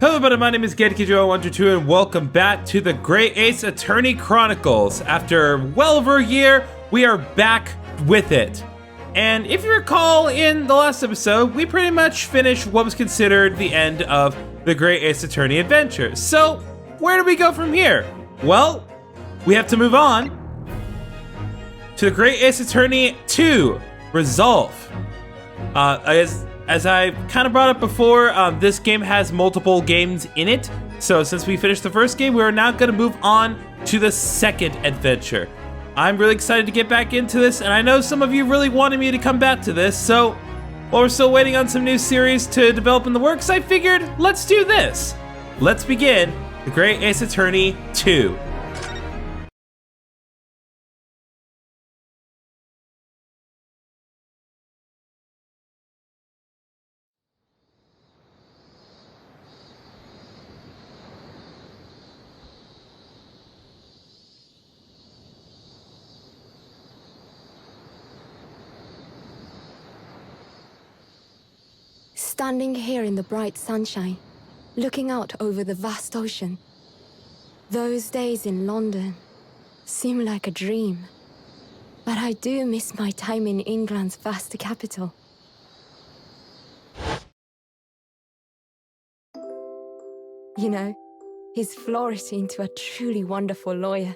Hello everybody, my name is GetKijo122 and welcome back to the Great Ace Attorney Chronicles. After well over a year, we are back with it. And if you recall, in the last episode, we pretty much finished what was considered the end of the Great Ace Attorney adventure. So, where do we go from here? Well, we have to move on to the Great Ace Attorney 2, Resolve. As I kind of brought up before, this game has multiple games in it. So since we finished the first game, we're now going to move on to the second adventure. I'm really excited to get back into this, and I know some of you really wanted me to come back to this. So while we're still waiting on some new series to develop in the works, I figured, let's do this. Let's begin the Great Ace Attorney 2. Standing here in the bright sunshine, looking out over the vast ocean. Those days in London seem like a dream, but I do miss my time in England's vast capital. You know, he's flourished into a truly wonderful lawyer.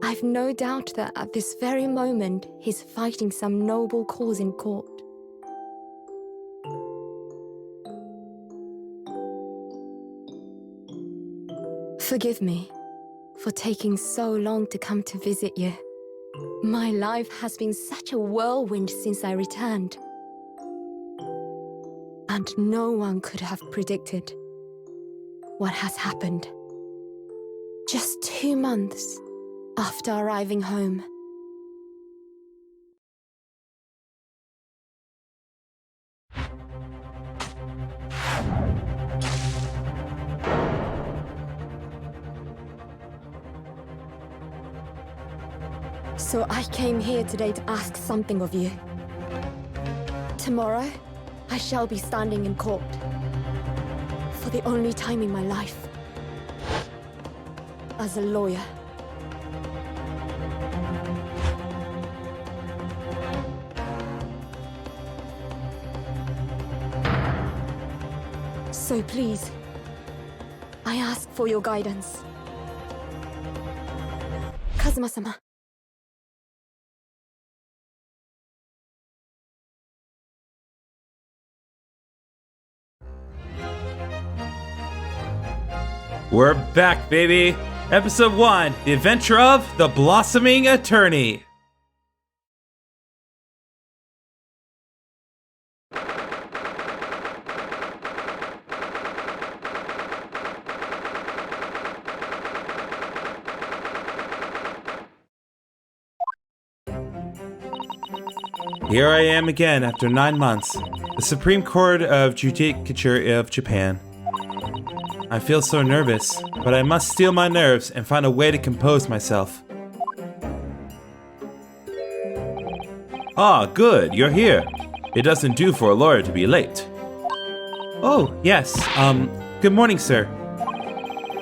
I've no doubt that at this very moment, he's fighting some noble cause in court. Forgive me for taking so long to come to visit you. My life has been such a whirlwind since I returned. And no one could have predicted what has happened. Just 2 months after arriving home. So I came here today to ask something of you. Tomorrow, I shall be standing in court. For the only time in my life. As a lawyer. So please, I ask for your guidance. Kazuma-sama. We're back, baby! Episode 1, The Adventure of the Blossoming Attorney. Here I am again after 9 months, the Supreme Court of Judicature of Japan. I feel so nervous, but I must steel my nerves and find a way to compose myself. Ah, good, you're here. It doesn't do for a lawyer to be late. Oh, yes, good morning, sir.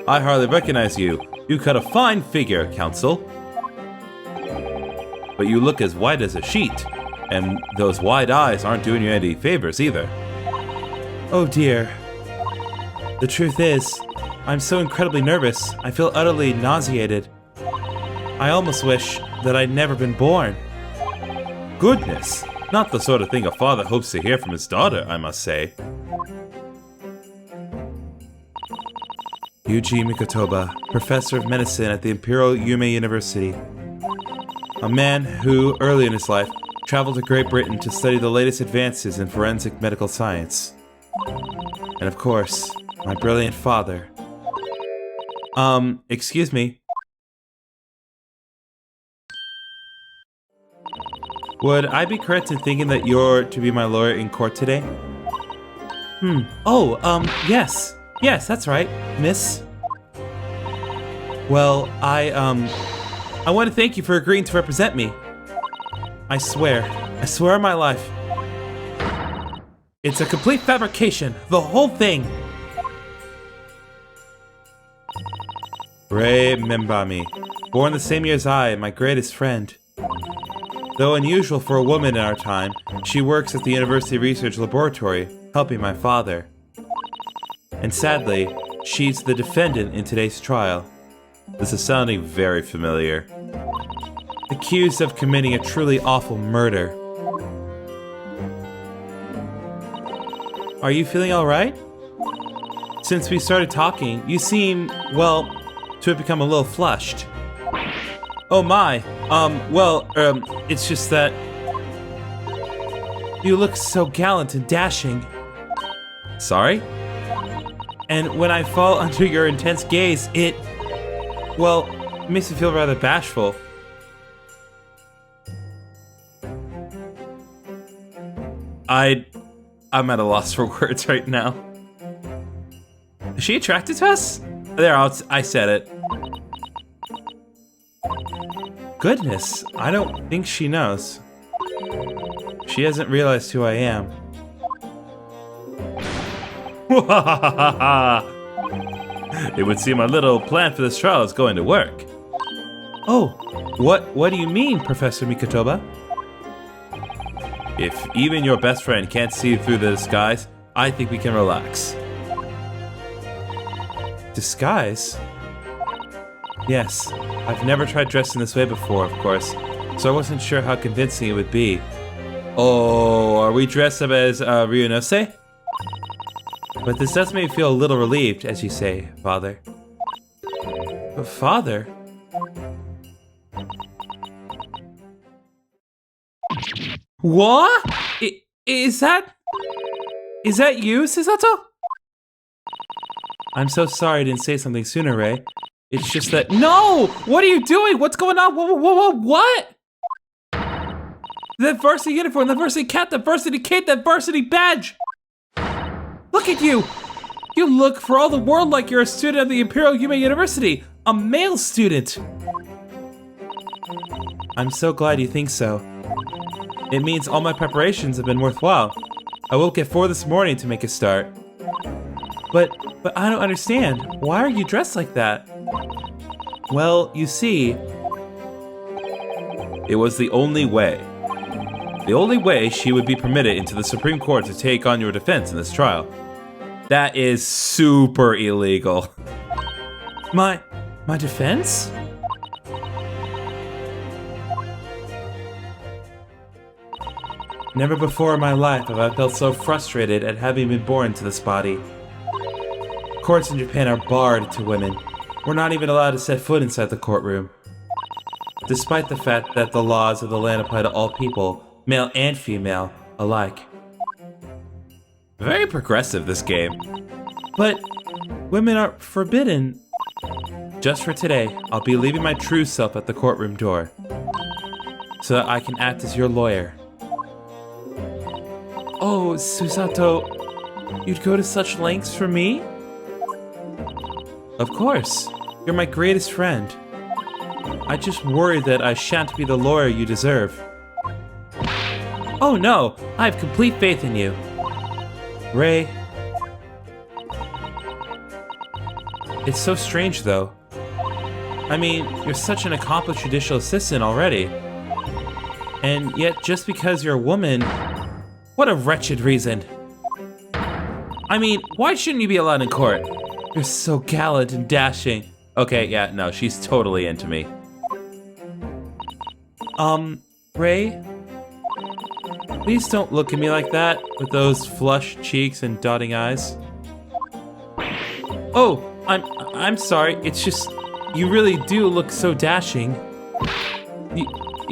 I hardly recognize you. You cut a fine figure, counsel. But you look as white as a sheet, and those wide eyes aren't doing you any favors either. Oh dear. The truth is, I'm so incredibly nervous, I feel utterly nauseated. I almost wish that I'd never been born. Goodness, not the sort of thing a father hopes to hear from his daughter, I must say. Yuji Mikotoba, professor of medicine at the Imperial Yume University. A man who, early in his life, traveled to Great Britain to study the latest advances in forensic medical science. And of course, my brilliant father. Excuse me. Would I be correct in thinking that you're to be my lawyer in court today? Yes. Yes, that's right, miss. Well, I want to thank you for agreeing to represent me. I swear on my life. It's a complete fabrication. The whole thing. Ray Membami, born the same year as I, my greatest friend. Though unusual for a woman in our time, she works at the University Research Laboratory, helping my father. And sadly, she's the defendant in today's trial. This is sounding very familiar. Accused of committing a truly awful murder. Are you feeling alright? Since we started talking, you seem, well, to have become a little flushed. Oh my, it's just that you look so gallant and dashing. Sorry? And when I fall under your intense gaze, it makes me feel rather bashful. I'm at a loss for words right now. Is she attracted to us? There, I said it. Goodness, I don't think she knows. She hasn't realized who I am. It would seem our little plan for this trial is going to work. Oh, what do you mean, Professor Mikotoba? If even your best friend can't see through the disguise, I think we can relax. Disguise? Yes, I've never tried dressing this way before, of course, so I wasn't sure how convincing it would be. Oh, are we dressed up as Ryunose? But this does make me feel a little relieved, as you say, Father. But Father? What? Is that you, Susato? I'm so sorry I didn't say something sooner, Ray. It's just that— No! What are you doing? What's going on? What? That varsity uniform, the varsity cap, the varsity cape, that varsity badge! Look at you! You look for all the world like you're a student of the Imperial Yume University! A male student! I'm so glad you think so. It means all my preparations have been worthwhile. I woke at 4 this morning to make a start. But I don't understand. Why are you dressed like that? Well, you see, it was the only way. The only way she would be permitted into the Supreme Court to take on your defense in this trial. That is super illegal. My defense? Never before in my life have I felt so frustrated at having been born into this body. Courts in Japan are barred to women. We're not even allowed to set foot inside the courtroom. Despite the fact that the laws of the land apply to all people, male and female, alike. Very progressive, this game. But women are forbidden. Just for today, I'll be leaving my true self at the courtroom door, so that I can act as your lawyer. Oh, Susato, you'd go to such lengths for me? Of course, you're my greatest friend. I just worry that I shan't be the lawyer you deserve. Oh no, I have complete faith in you. Ray. It's so strange though. I mean, you're such an accomplished judicial assistant already. And yet just because you're a woman, what a wretched reason. I mean, why shouldn't you be allowed in court? You're so gallant and dashing. Okay, yeah, no, she's totally into me. Ray? Please don't look at me like that, with those flushed cheeks and dotting eyes. Oh, I'm sorry, it's just, you really do look so dashing.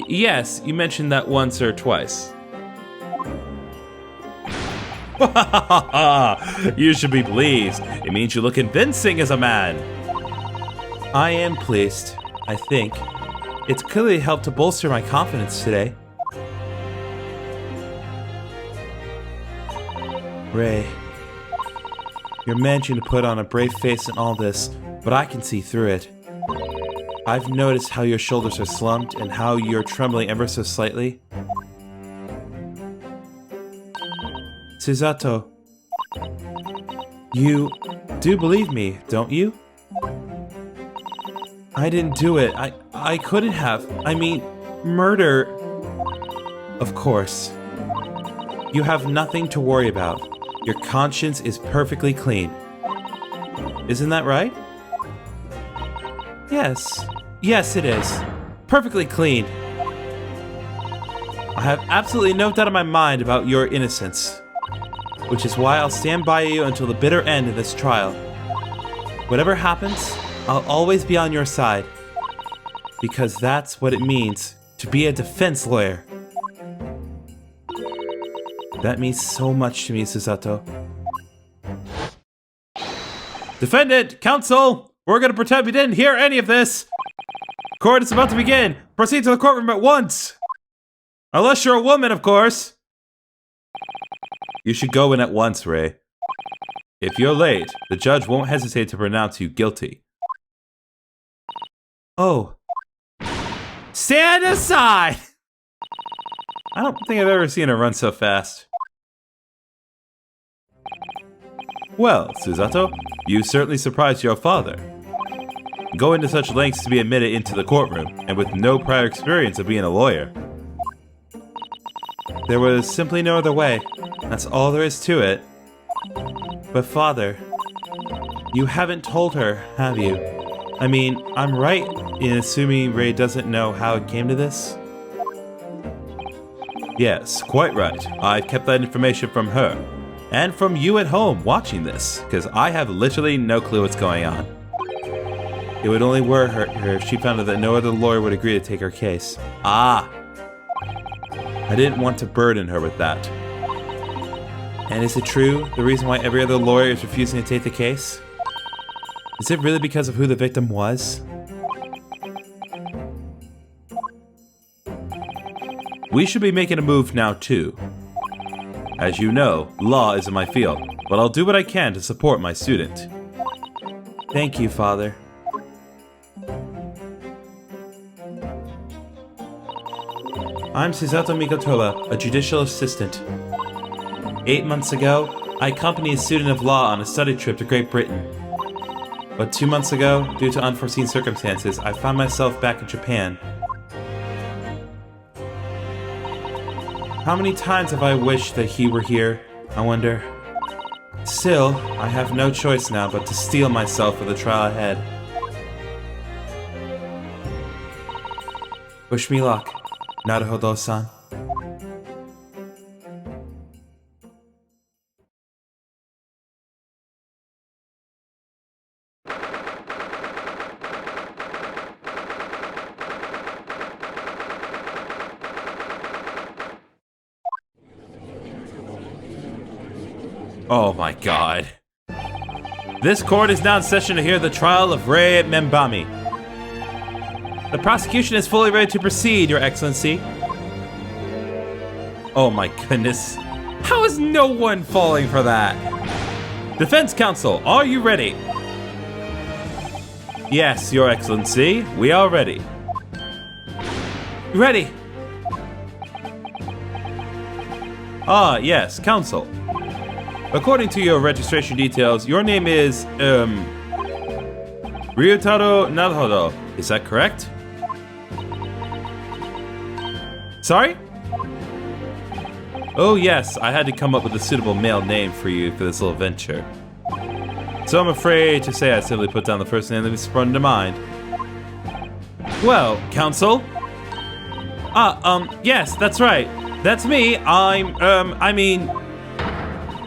Yes, you mentioned that once or twice. You should be pleased. It means you look convincing as a man. I am pleased, I think. It's clearly helped to bolster my confidence today. Ray, you're managing to put on a brave face in all this, but I can see through it. I've noticed how your shoulders are slumped and how you're trembling ever so slightly. Susato, you do believe me, don't you? I didn't do it. I couldn't have. I mean, murder. Of course. You have nothing to worry about. Your conscience is perfectly clean. Isn't that right? Yes. Yes, it is. Perfectly clean. I have absolutely no doubt in my mind about your innocence, which is why I'll stand by you until the bitter end of this trial. Whatever happens, I'll always be on your side, because that's what it means to be a defense lawyer. That means so much to me, Susato. Defendant, counsel, we're gonna pretend we didn't hear any of this. Court is about to begin. Proceed to the courtroom at once. Unless you're a woman, of course. You should go in at once, Ray. If you're late, the judge won't hesitate to pronounce you guilty. Oh. Stand aside! I don't think I've ever seen her run so fast. Well, Susato, you certainly surprised your father. Going to such lengths to be admitted into the courtroom, and with no prior experience of being a lawyer. There was simply no other way. That's all there is to it. But father, you haven't told her, have you? I mean, I'm right in assuming Ray doesn't know how it came to this? Yes, quite right. I've kept that information from her. And from you at home watching this, because I have literally no clue what's going on. It would only worry her if she found out that no other lawyer would agree to take her case. Ah! I didn't want to burden her with that. And is it true, the reason why every other lawyer is refusing to take the case? Is it really because of who the victim was? We should be making a move now, too. As you know, law isn't my field, but I'll do what I can to support my student. Thank you, Father. I'm Susato Mikotoa, a judicial assistant. 8 months ago, I accompanied a student of law on a study trip to Great Britain. But 2 months ago, due to unforeseen circumstances, I found myself back in Japan. How many times have I wished that he were here, I wonder? Still, I have no choice now but to steel myself for the trial ahead. Wish me luck, Naruhodo-san. Oh my god. This court is now in session to hear the trial of Rei Membami. The prosecution is fully ready to proceed, Your Excellency. Oh my goodness. How is no one falling for that? Defense counsel, are you ready? Yes, Your Excellency, we are ready. Ready. Ah, yes, counsel. According to your registration details, your name is, Ryutaro Naruhodo. Is that correct? Sorry? Oh yes, I had to come up with a suitable male name for you for this little venture. So I'm afraid to say I simply put down the first name that sprung to mind. Well, counsel? Yes, that's right. That's me.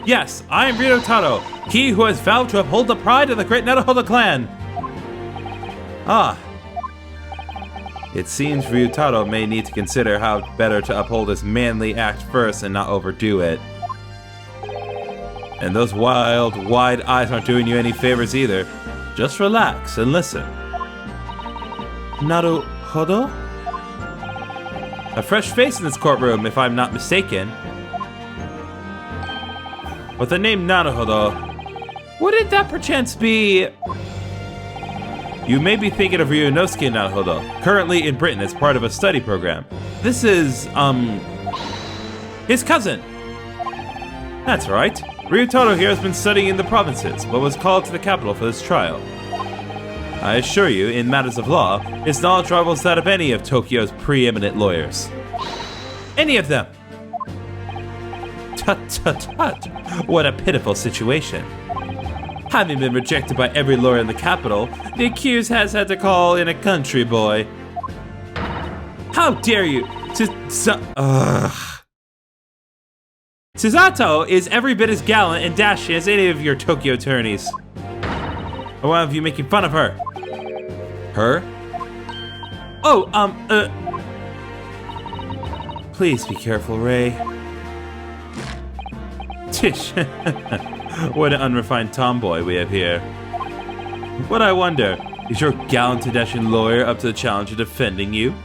Yes, I am Ryutaro, he who has vowed to uphold the pride of the great Naruhodo clan. Ah. It seems Ryutaro may need to consider how better to uphold his manly act first and not overdo it. And those wild, wide eyes aren't doing you any favors either. Just relax and listen. Naruhodo? A fresh face in this courtroom, if I'm not mistaken. With the name Naruhodo, wouldn't that perchance be... You may be thinking of Ryunosuke Naruhodo, currently in Britain as part of a study program. This is, his cousin. That's right. Ryutaro here has been studying in the provinces, but was called to the capital for this trial. I assure you, in matters of law, his knowledge rivals that of any of Tokyo's preeminent lawyers. Any of them! Tut tut tut! What a pitiful situation. Having been rejected by every lawyer in the capital, the accused has had to call in a country boy. How dare you! Susato is every bit as gallant and dashing as any of your Tokyo attorneys. Or one of you making fun of her? Her? Oh, Please be careful, Ray. Tish. What an unrefined tomboy we have here. What I wonder, is your gallant and dashing lawyer up to the challenge of defending you?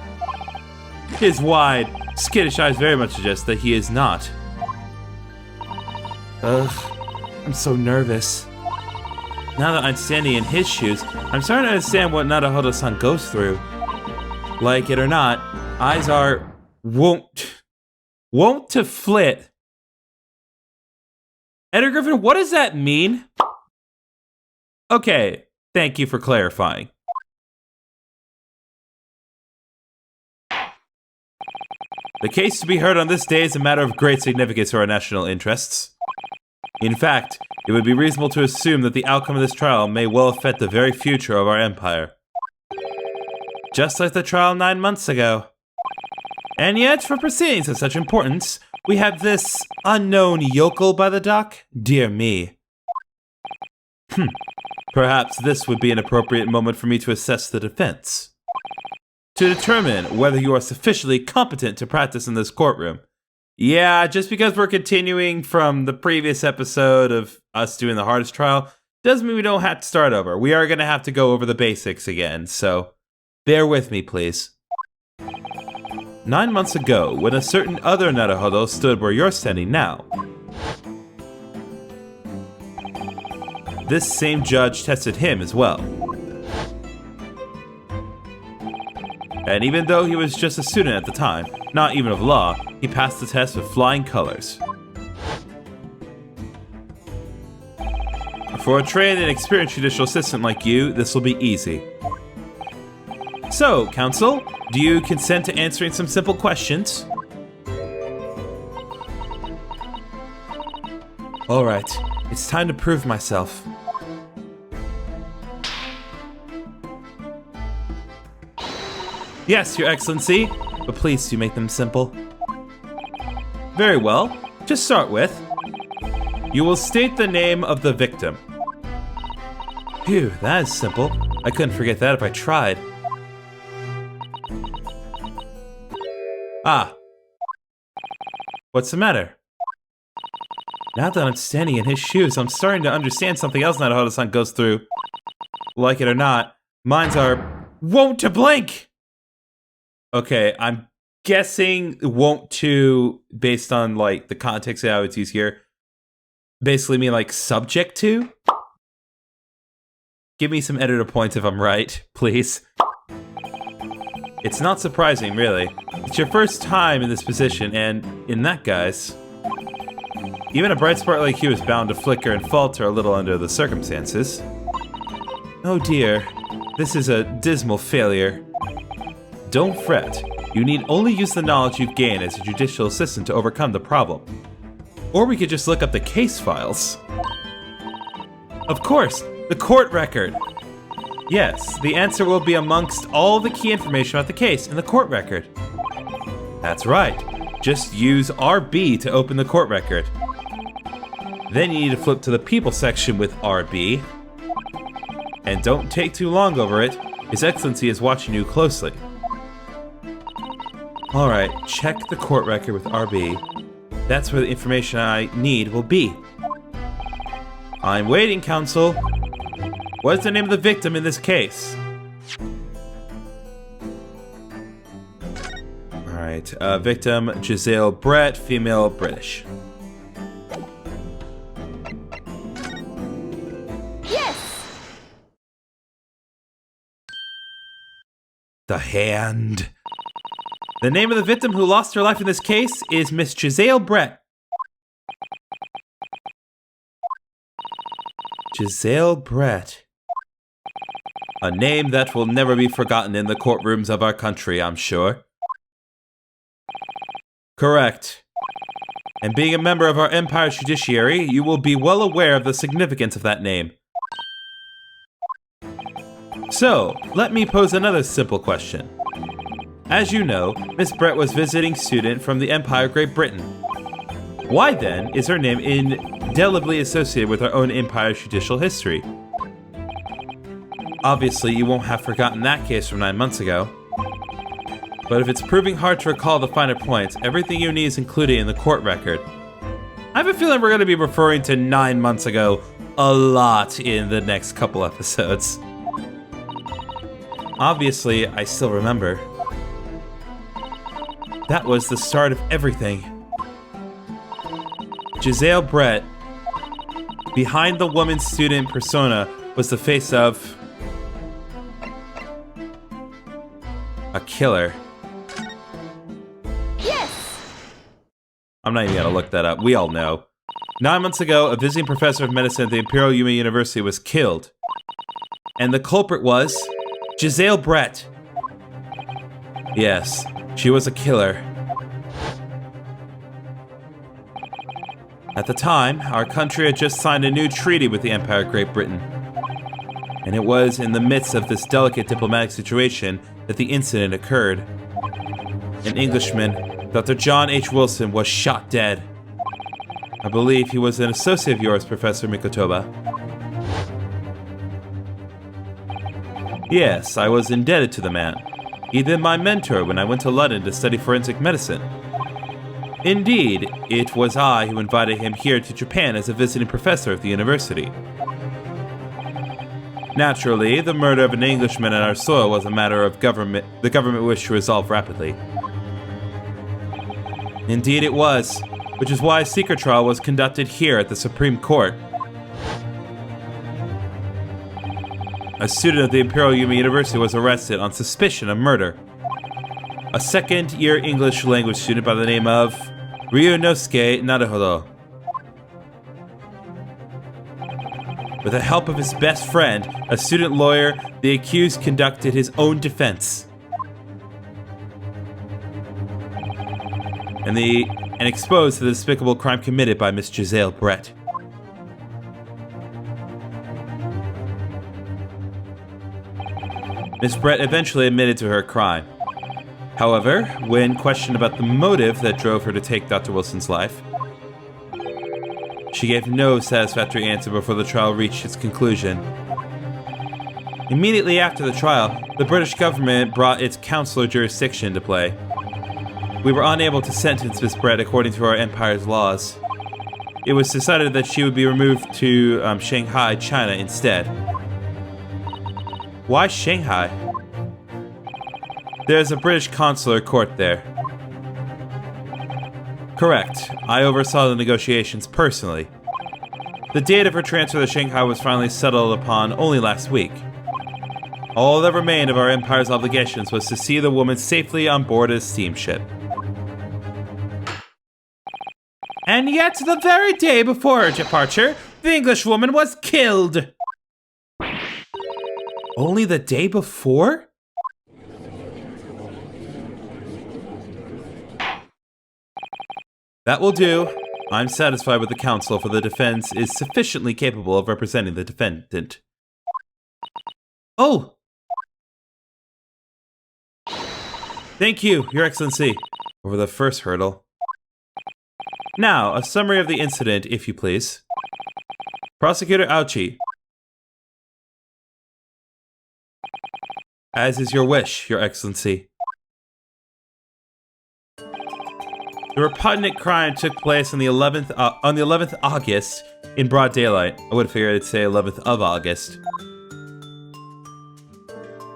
His wide, skittish eyes very much suggest that he is not. Ugh, I'm so nervous. Now that I'm standing in his shoes, I'm starting to understand what Naruhodo-san goes through. Like it or not, eyes are wont to flit. Edgar Griffin, what does that mean? Okay, thank you for clarifying. The case to be heard on this day is a matter of great significance to our national interests. In fact, it would be reasonable to assume that the outcome of this trial may well affect the very future of our empire. Just like the trial 9 months ago. And yet, for proceedings of such importance, we have this unknown yokel by the dock? Dear me. Perhaps this would be an appropriate moment for me to assess the defense. To determine whether you are sufficiently competent to practice in this courtroom. Yeah, just because we're continuing from the previous episode of us doing the hardest trial, doesn't mean we don't have to start over. We are going to have to go over the basics again, so bear with me, please. 9 months ago, when a certain other Naruhodo stood where you're standing now, this same judge tested him as well. And even though he was just a student at the time, not even of law, he passed the test with flying colors. For a trained and experienced judicial assistant like you, this will be easy. So, counsel, do you consent to answering some simple questions? Alright, it's time to prove myself. Yes, Your Excellency, but please do make them simple. Very well, to start with, you will state the name of the victim. Phew, that is simple. I couldn't forget that if I tried. Ah. What's the matter? Now that I'm standing in his shoes, I'm starting to understand something else Naruhodo-san goes through. Like it or not, minds are wont to blink! Okay, I'm guessing wont to, based on, like, the context that I would use here, basically mean, like, subject to? Give me some editor points if I'm right, please. It's not surprising, really. It's your first time in this position, and in that guise, even a bright spark like you is bound to flicker and falter a little under the circumstances. Oh dear, this is a dismal failure. Don't fret. You need only use the knowledge you've gained as a judicial assistant to overcome the problem. Or we could just look up the case files. Of course, the court record. Yes, the answer will be amongst all the key information about the case in the court record. That's right. Just use RB to open the court record. Then you need to flip to the people section with RB. And don't take too long over it. His Excellency is watching you closely. Alright, check the court record with RB. That's where the information I need will be. I'm waiting, counsel. What is the name of the victim in this case? Alright, victim Giselle Brett, female British. Yes! The hand. The name of the victim who lost her life in this case is Miss Giselle Brett. Giselle Brett. A name that will never be forgotten in the courtrooms of our country, I'm sure. Correct. And being a member of our Empire's judiciary, you will be well aware of the significance of that name. So, let me pose another simple question. As you know, Miss Brett was visiting student from the Empire Great Britain. Why then is her name indelibly associated with our own Empire's judicial history? Obviously, you won't have forgotten that case from 9 months ago. But if it's proving hard to recall the finer points, everything you need is included in the court record. I have a feeling we're going to be referring to 9 months ago a lot in the next couple episodes. Obviously, I still remember. That was the start of everything. Giselle Brett, behind the woman student persona, was the face of a killer. Yes! I'm not even gonna look that up. We all know. 9 months ago, a visiting professor of medicine at the Imperial Yuma University was killed. And the culprit was Giselle Brett. Yes, she was a killer. At the time, our country had just signed a new treaty with the Empire of Great Britain. And it was in the midst of this delicate diplomatic situation that the incident occurred. An Englishman, Dr. John H. Wilson, was shot dead. I believe he was an associate of yours, Professor Mikotoba. Yes, I was indebted to the man. He then my mentor when I went to London to study forensic medicine. Indeed, it was I who invited him here to Japan as a visiting professor of the university. Naturally, the murder of an Englishman on our soil was a matter of the government wished to resolve rapidly. Indeed it was, which is why a secret trial was conducted here at the Supreme Court. A student of the Imperial Yuma University was arrested on suspicion of murder. A second-year English language student by the name of Ryunosuke Naruhodo. With the help of his best friend, a student lawyer, the accused conducted his own defense. And exposed the despicable crime committed by Miss Giselle Brett. Miss Brett eventually admitted to her crime. However, when questioned about the motive that drove her to take Dr. Wilson's life, she gave no satisfactory answer before the trial reached its conclusion. Immediately after the trial, the British government brought its consular jurisdiction into play. We were unable to sentence Miss Brett according to our empire's laws. It was decided that she would be removed to Shanghai, China instead. Why Shanghai? There's a British consular court there. Correct. I oversaw the negotiations personally. The date of her transfer to Shanghai was finally settled upon only last week. All that remained of our empire's obligations was to see the woman safely on board a steamship. And yet, the very day before her departure, the Englishwoman was killed! Only the day before? That will do. I'm satisfied with the counsel, for the defense is sufficiently capable of representing the defendant. Oh! Thank you, Your Excellency, over the first hurdle. Now, a summary of the incident, if you please. Prosecutor Auchi. As is your wish, Your Excellency. The repugnant crime took place on the 11th August in broad daylight. I would have figured I'd say 11th of August.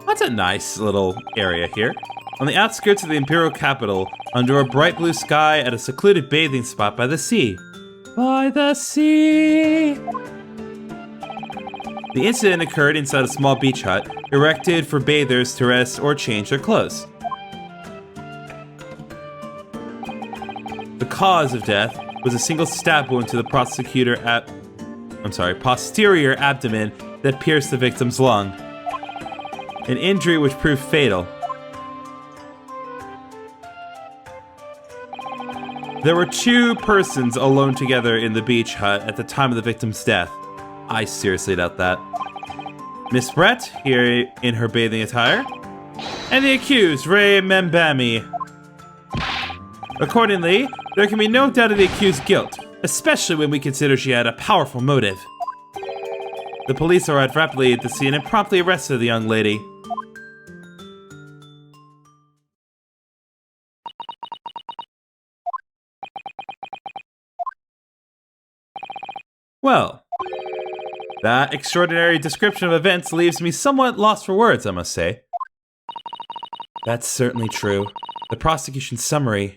That's a nice little area here. On the outskirts of the Imperial capital, under a bright blue sky at a secluded bathing spot by the sea. By the sea! The incident occurred inside a small beach hut, erected for bathers to rest or change their clothes. The cause of death was a single stab wound to the prosecutor at... posterior abdomen that pierced the victim's lung. An injury which proved fatal. There were 2 persons alone together in the beach hut at the time of the victim's death. I seriously doubt that. Miss Brett, here in her bathing attire, and the accused, Ray Membami. Accordingly, there can be no doubt of the accused's guilt, especially when we consider she had a powerful motive. The police arrived rapidly at the scene and promptly arrested the young lady. Well, that extraordinary description of events leaves me somewhat lost for words, I must say. That's certainly true. The prosecution summary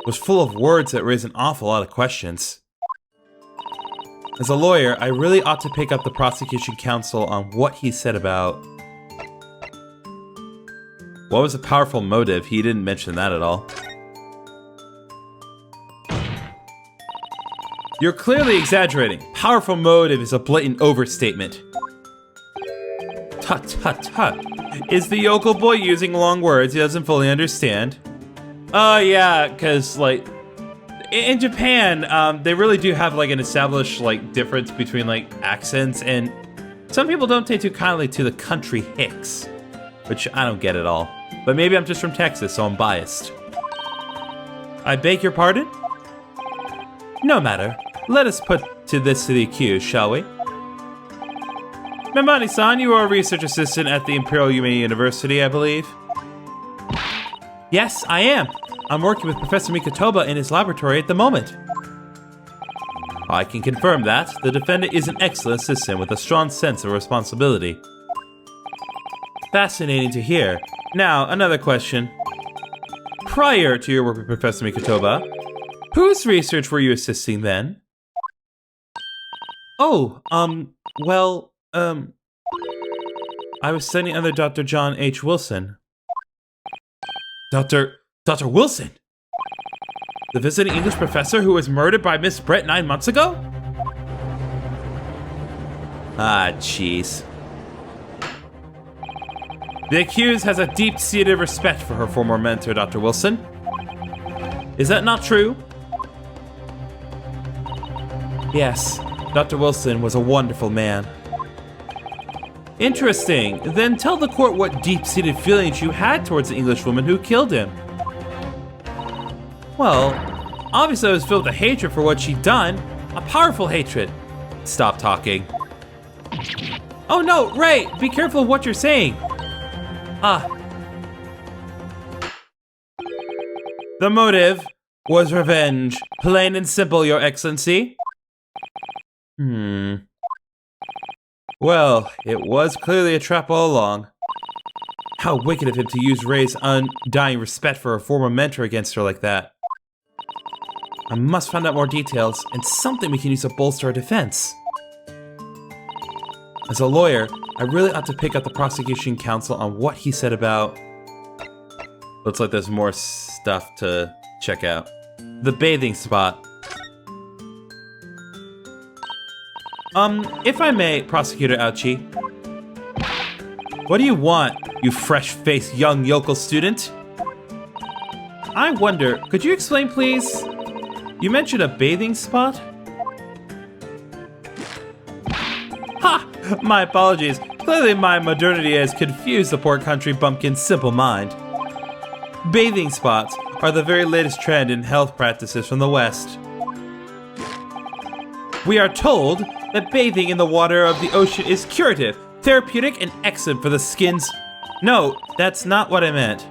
was full of words that raise an awful lot of questions. As a lawyer, I really ought to pick up the prosecution counsel on what he said about... What was a powerful motive? He didn't mention that at all. You're clearly exaggerating. Powerful motive is a blatant overstatement. Tut, tut, tut. Is the yokel boy using long words he doesn't fully understand? Oh, yeah, because, like, in Japan, they really do have, like, an established, like, difference between, like, accents, and some people don't take too kindly to the country hicks, which I don't get at all. But maybe I'm just from Texas, so I'm biased. I beg your pardon? No matter. Let us put to this to the accused, shall we? Membani-san, you are a research assistant at the Imperial Yumei University, I believe? Yes, I am. I'm working with Professor Mikotoba in his laboratory at the moment. I can confirm that. The defendant is an excellent assistant with a strong sense of responsibility. Fascinating to hear. Now, another question. Prior to your work with Professor Mikotoba, whose research were you assisting then? Oh, I was studying under Dr. John H. Wilson. Dr. Wilson? The visiting English professor who was murdered by Miss Brett 9 months ago? Ah, jeez. The accused has a deep-seated respect for her former mentor, Dr. Wilson. Is that not true? Yes, Dr. Wilson was a wonderful man. Interesting. Then tell the court what deep-seated feelings you had towards the Englishwoman who killed him. Well, obviously I was filled with hatred for what she'd done. A powerful hatred. Stop talking. Oh no, Ray! Be careful of what you're saying. The motive was revenge. Plain and simple, Your Excellency. Well, it was clearly a trap all along. How wicked of him to use Ray's undying respect for her former mentor against her like that. I must find out more details, and something we can use to bolster our defense. As a lawyer, I really ought to pick up the prosecution counsel on what he said about... Looks like there's more stuff to check out. The bathing spot. If I may, Prosecutor Ouchi. What do you want, you fresh-faced young yokel student? I wonder, could you explain, please? You mentioned a bathing spot? Ha! My apologies. Clearly my modernity has confused the poor country bumpkin's simple mind. Bathing spots are the very latest trend in health practices from the West. We are told that bathing in the water of the ocean is curative, therapeutic, and excellent for the skin's... No, that's not what I meant.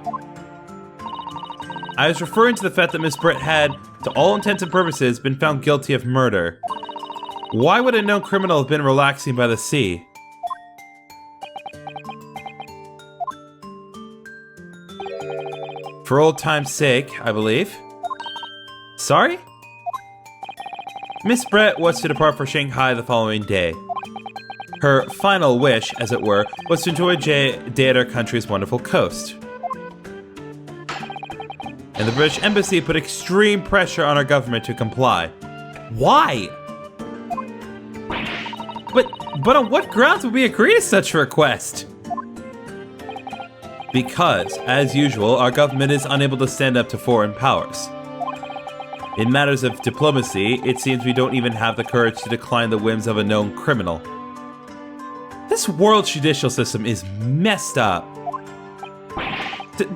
I was referring to the fact that Miss Brett had, to all intents and purposes, been found guilty of murder. Why would a known criminal have been relaxing by the sea? For old time's sake, I believe. Sorry? Miss Brett was to depart for Shanghai the following day. Her final wish, as it were, was to enjoy a day at our country's wonderful coast. And the British Embassy put extreme pressure on our government to comply. Why? But on what grounds would we agree to such a request? Because, as usual, our government is unable to stand up to foreign powers. In matters of diplomacy, it seems we don't even have the courage to decline the whims of a known criminal. This world judicial system is messed up.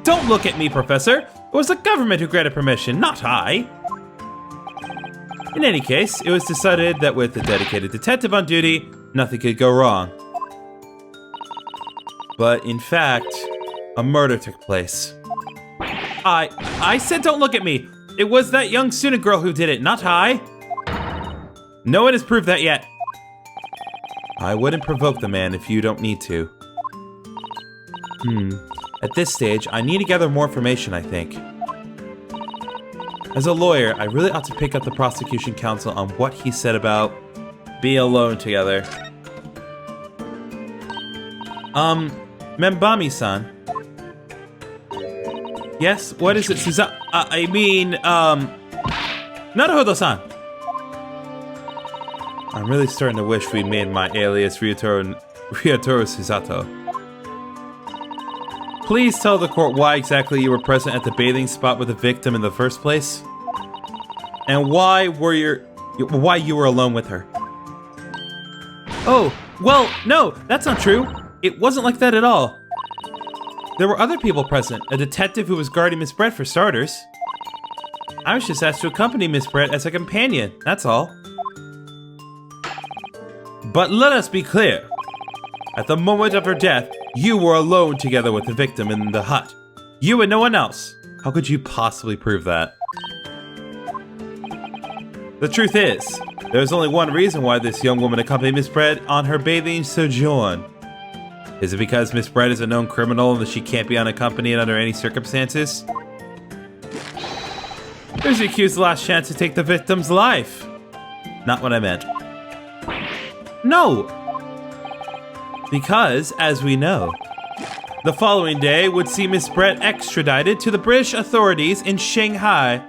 Don't look at me, Professor. It was the government who granted permission, not I. In any case, it was decided that with a dedicated detective on duty, nothing could go wrong. But in fact, a murder took place. I said don't look at me. It was that young student girl who did it, not I. No one has proved that yet. I wouldn't provoke the man if you don't need to. At this stage, I need to gather more information, I think. As a lawyer, I really ought to pick up the prosecution counsel on what he said about being alone together. Membami-san. Yes, what is it, Naruhodo-san. I'm really starting to wish we made my alias Ryotaro Susato. Please tell the court why exactly you were present at the bathing spot with the victim in the first place, and why you were alone with her. Oh, well, no, that's not true. It wasn't like that at all. There were other people present, a detective who was guarding Miss Brett for starters. I was just asked to accompany Miss Brett as a companion, that's all. But let us be clear. At the moment of her death, you were alone together with the victim in the hut. You and no one else. How could you possibly prove that? The truth is, there's only one reason why this young woman accompanied Miss Brett on her bathing sojourn. Is it because Miss Brett is a known criminal and that she can't be unaccompanied under any circumstances? There's the accused's last chance to take the victim's life. Not what I meant. No! Because, as we know, the following day would see Miss Brett extradited to the British authorities in Shanghai.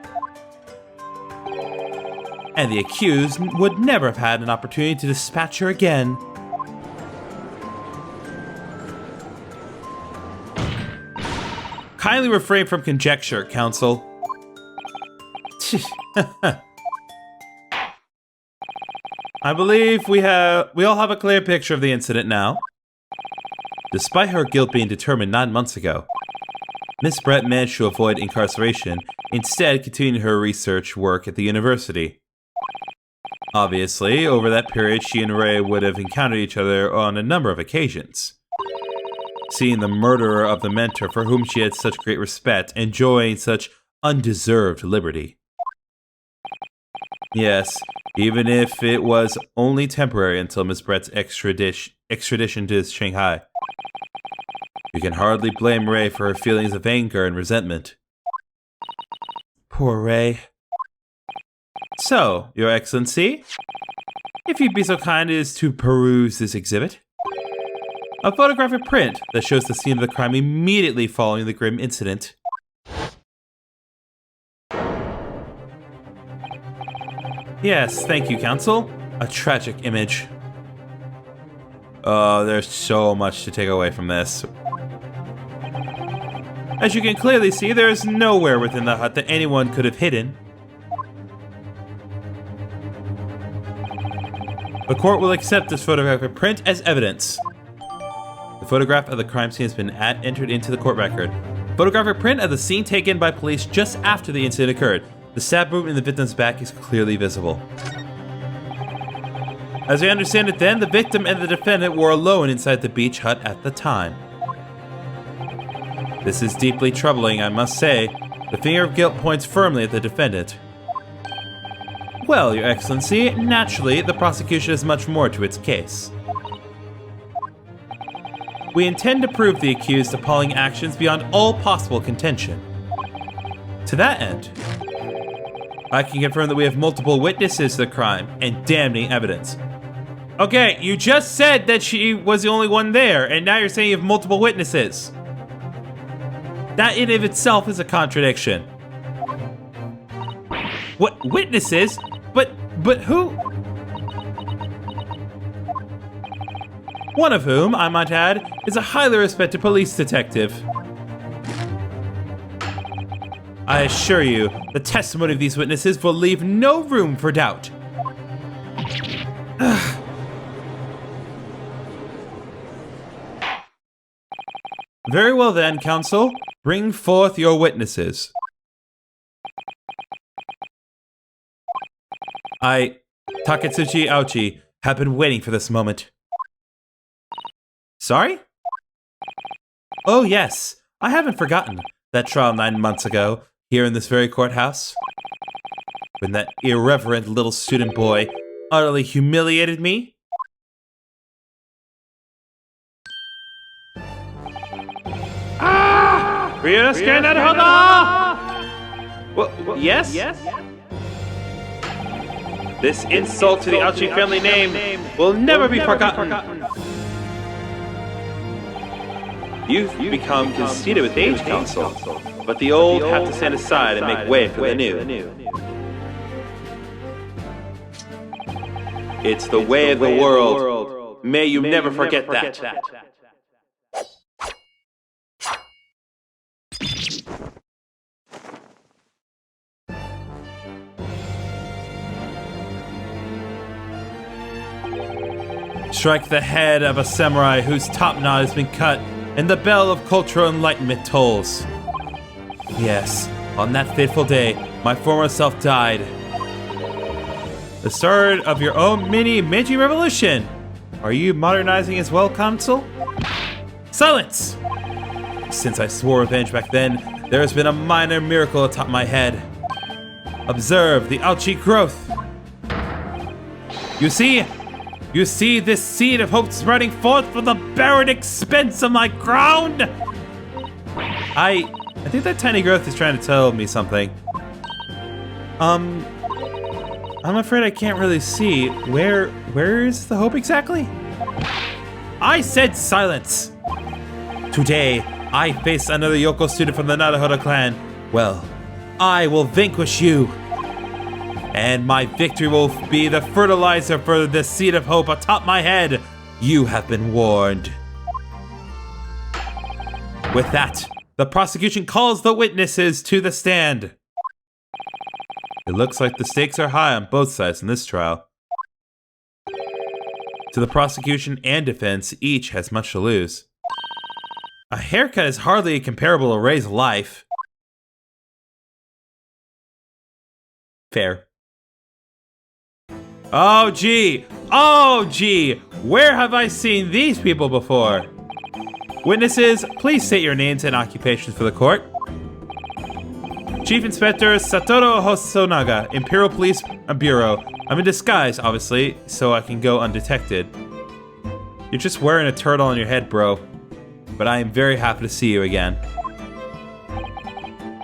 And the accused would never have had an opportunity to dispatch her again. Kindly refrain from conjecture, counsel. I believe we all have a clear picture of the incident now. Despite her guilt being determined 9 months ago, Miss Brett managed to avoid incarceration, instead continuing her research work at the university. Obviously, over that period, she and Ray would have encountered each other on a number of occasions. Seeing the murderer of the mentor for whom she had such great respect enjoying such undeserved liberty. Yes, even if it was only temporary until Miss Brett's extradition to Shanghai. You can hardly blame Ray for her feelings of anger and resentment. Poor Ray. So, Your Excellency, if you'd be so kind as to peruse this exhibit. A photographic print that shows the scene of the crime immediately following the grim incident. Yes, thank you, Counsel. A tragic image. Oh, there's so much to take away from this. As you can clearly see, there is nowhere within the hut that anyone could have hidden. The court will accept this photographic print as evidence. The photograph of the crime scene has been entered into the court record. Photographic print of the scene taken by police just after the incident occurred. The stab wound in the victim's back is clearly visible. As I understand it then, the victim and the defendant were alone inside the beach hut at the time. This is deeply troubling, I must say. The finger of guilt points firmly at the defendant. Well, Your Excellency, naturally, the prosecution has much more to its case. We intend to prove the accused's appalling actions beyond all possible contention. To that end, I can confirm that we have multiple witnesses to the crime and damning evidence. Okay, you just said that she was the only one there, and now you're saying you have multiple witnesses. That in of itself is a contradiction. What, witnesses? But who? One of whom, I might add, is a highly respected police detective. I assure you, the testimony of these witnesses will leave no room for doubt. Very well then, counsel. Bring forth your witnesses. I, Taketsuchi Aochi, have been waiting for this moment. Sorry? Oh yes, I haven't forgotten that trial 9 months ago, here in this very courthouse. When that irreverent little student boy utterly humiliated me. Well, yes? This insult to the Aochi family name will never be forgotten. You've become conceited with age, counsel, but the old have to stand aside and make way for the new. It's the way of the world. May you never forget that. Strike the head of a samurai whose top knot has been cut, and the bell of cultural enlightenment tolls. Yes, on that fateful day, my former self died. The start of your own mini Meiji revolution. Are you modernizing as well, counsel? Silence! Since I swore revenge back then, there has been a minor miracle atop my head. Observe the Aochi growth. You see this seed of hope spreading forth from the barren expanse of my ground? I think that tiny growth is trying to tell me something. I'm afraid I can't really see. Where is the hope exactly? I said silence! Today, I face another Yoko student from the Naruhodo clan. Well, I will vanquish you. And my victory will be the fertilizer for the seed of hope atop my head. You have been warned. With that, the prosecution calls the witnesses to the stand. It looks like the stakes are high on both sides in this trial. To the prosecution and defense, each has much to lose. A haircut is hardly comparable to Ray's life. Fair. Oh gee, where have I seen these people before? Witnesses, please state your names and occupations for the court. Chief Inspector Satoru Hosonaga, Imperial Police Bureau. I'm in disguise, obviously, so I can go undetected. You're just wearing a turtle on your head, bro. But I am very happy to see you again.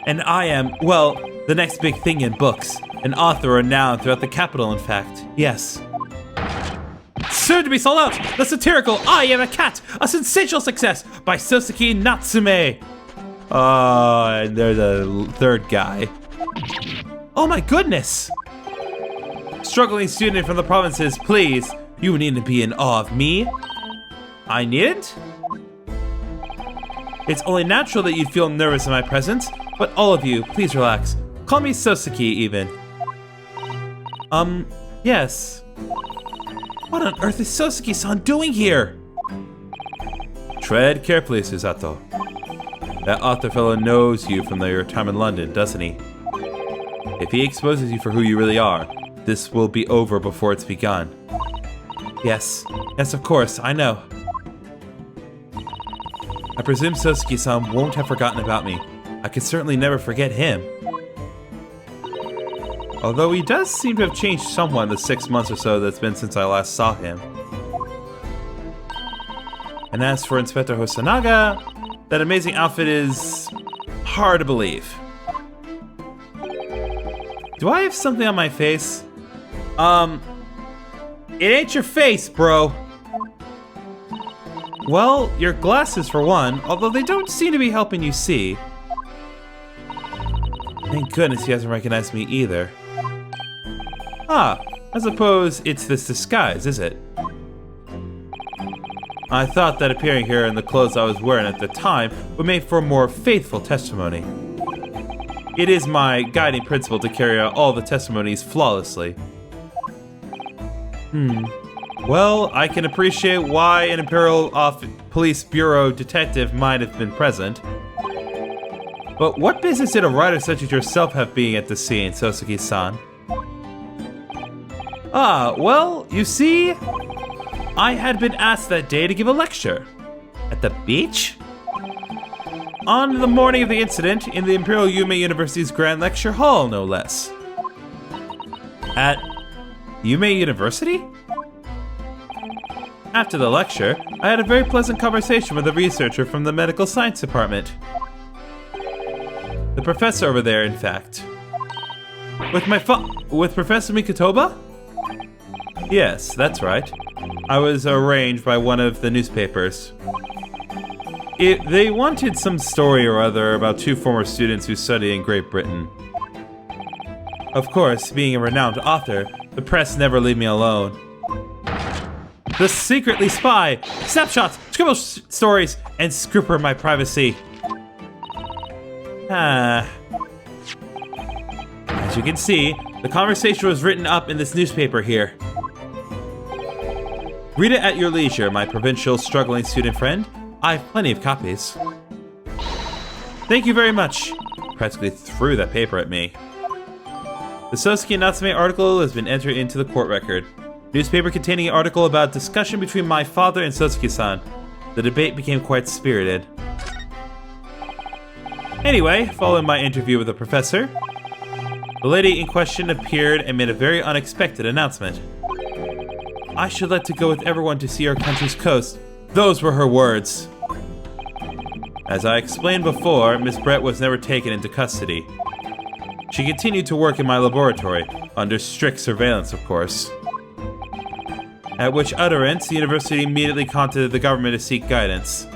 And I am, well, the next big thing in books. An author renowned throughout the capital, in fact. Yes. Soon to be sold out, the satirical I Am a Cat, a sensational success by Sosuke Natsume. And there's a third guy. Oh my goodness! Struggling student from the provinces, please. You needn't be in awe of me. I needn't? It's only natural that you'd feel nervous in my presence, but all of you, please relax. Call me Sosuke, even. Yes. What on earth is Sosuke-san doing here? Tread carefully, Susato. That author fellow knows you from your time in London, doesn't he? If he exposes you for who you really are, this will be over before it's begun. Yes, of course, I know. I presume Sosuke-san won't have forgotten about me. I could certainly never forget him. Although he does seem to have changed somewhat in the 6 months or so that's been since I last saw him. And as for Inspector Hosonaga, that amazing outfit is hard to believe. Do I have something on my face? It ain't your face, bro. Well, your glasses for one, although they don't seem to be helping you see. Thank goodness he hasn't recognized me either. Ah, I suppose it's this disguise, is it? I thought that appearing here in the clothes I was wearing at the time would make for a more faithful testimony. It is my guiding principle to carry out all the testimonies flawlessly. Well, I can appreciate why an Imperial Police Bureau detective might have been present. But what business did a writer such as yourself have being at the scene, Soseki-san? Ah, well, you see, I had been asked that day to give a lecture. At the beach? On the morning of the incident, in the Imperial Yume University's Grand Lecture Hall, no less. At Yume University? After the lecture, I had a very pleasant conversation with a researcher from the Medical Science Department. The professor over there, in fact. With Professor Mikotoba? Yes, that's right. I was arranged by one of the newspapers. They wanted some story or other about two former students who study in Great Britain. Of course, being a renowned author, the press never leave me alone. The secretly spy, snapshots, scribble stories, and scruper my privacy. As you can see, the conversation was written up in this newspaper here. Read it at your leisure, my provincial struggling student friend. I have plenty of copies. Thank you very much. Practically threw that paper at me. The Soseki Natsume article has been entered into the court record. Newspaper containing an article about discussion between my father and Soseki-san. The debate became quite spirited. Anyway, following my interview with the professor, the lady in question appeared and made a very unexpected announcement. I should like to go with everyone to see our country's coast. Those were her words. As I explained before, Miss Brett was never taken into custody. She continued to work in my laboratory, under strict surveillance, of course. At which utterance, the university immediately contacted the government to seek guidance.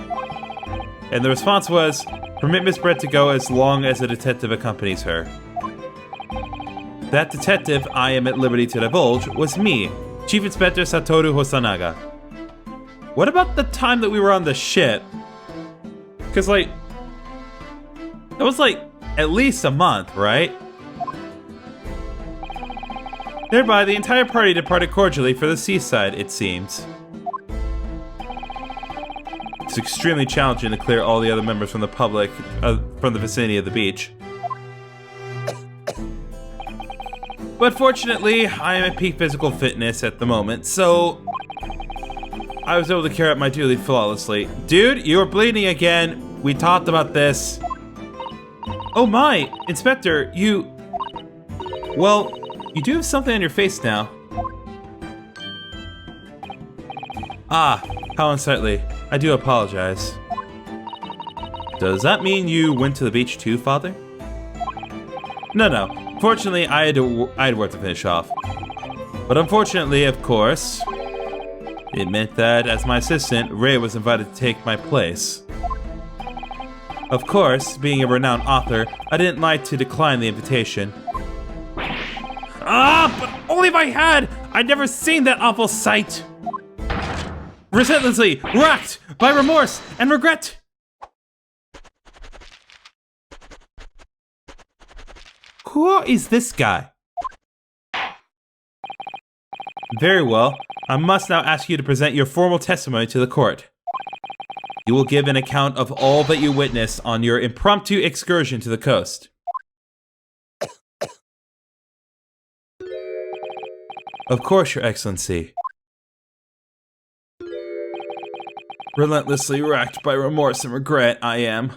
And the response was, permit Miss Brett to go as long as a detective accompanies her. That detective I am at liberty to divulge was me, Chief Inspector Satoru Hosanaga. What about the time that we were on the ship? Because, that was, at least a month, right? Thereby, the entire party departed cordially for the seaside, it seems. It's extremely challenging to clear all the other members from the public, from the vicinity of the beach. But fortunately, I am at peak physical fitness at the moment, so I was able to carry out my duty flawlessly. Dude, you are bleeding again. We talked about this. Oh my, Inspector, well, you do have something on your face now. Ah, how unsightly. I do apologize. Does that mean you went to the beach too, Father? No. Fortunately, I had work to finish off. But unfortunately, of course, it meant that as my assistant, Ray was invited to take my place. Of course, being a renowned author, I didn't like to decline the invitation. But only if I had! I'd never seen that awful sight! Relentlessly racked by remorse and regret! Who is this guy? Very well. I must now ask you to present your formal testimony to the court. You will give an account of all that you witnessed on your impromptu excursion to the coast. Of course, Your Excellency. Relentlessly racked by remorse and regret, I am.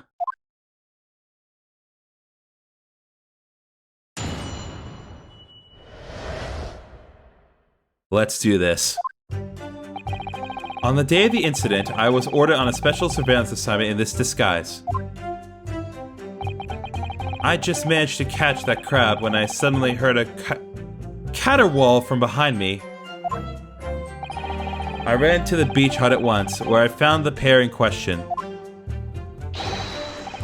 Let's do this. On the day of the incident, I was ordered on a special surveillance assignment in this disguise. I just managed to catch that crab when I suddenly heard a caterwaul from behind me. I ran to the beach hut at once, where I found the pair in question.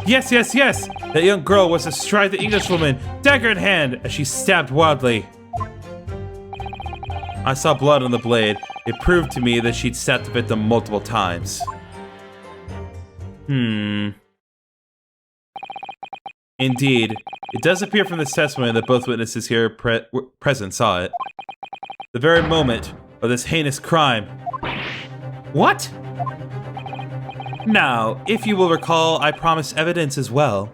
Yes! That young girl was astride the Englishwoman, dagger in hand, as she stabbed wildly. I saw blood on the blade, It proved to me that she'd stabbed the victim multiple times. Indeed, it does appear from this testimony that both witnesses here present saw it. The very moment of this heinous crime. What? Now, if you will recall, I promised evidence as well.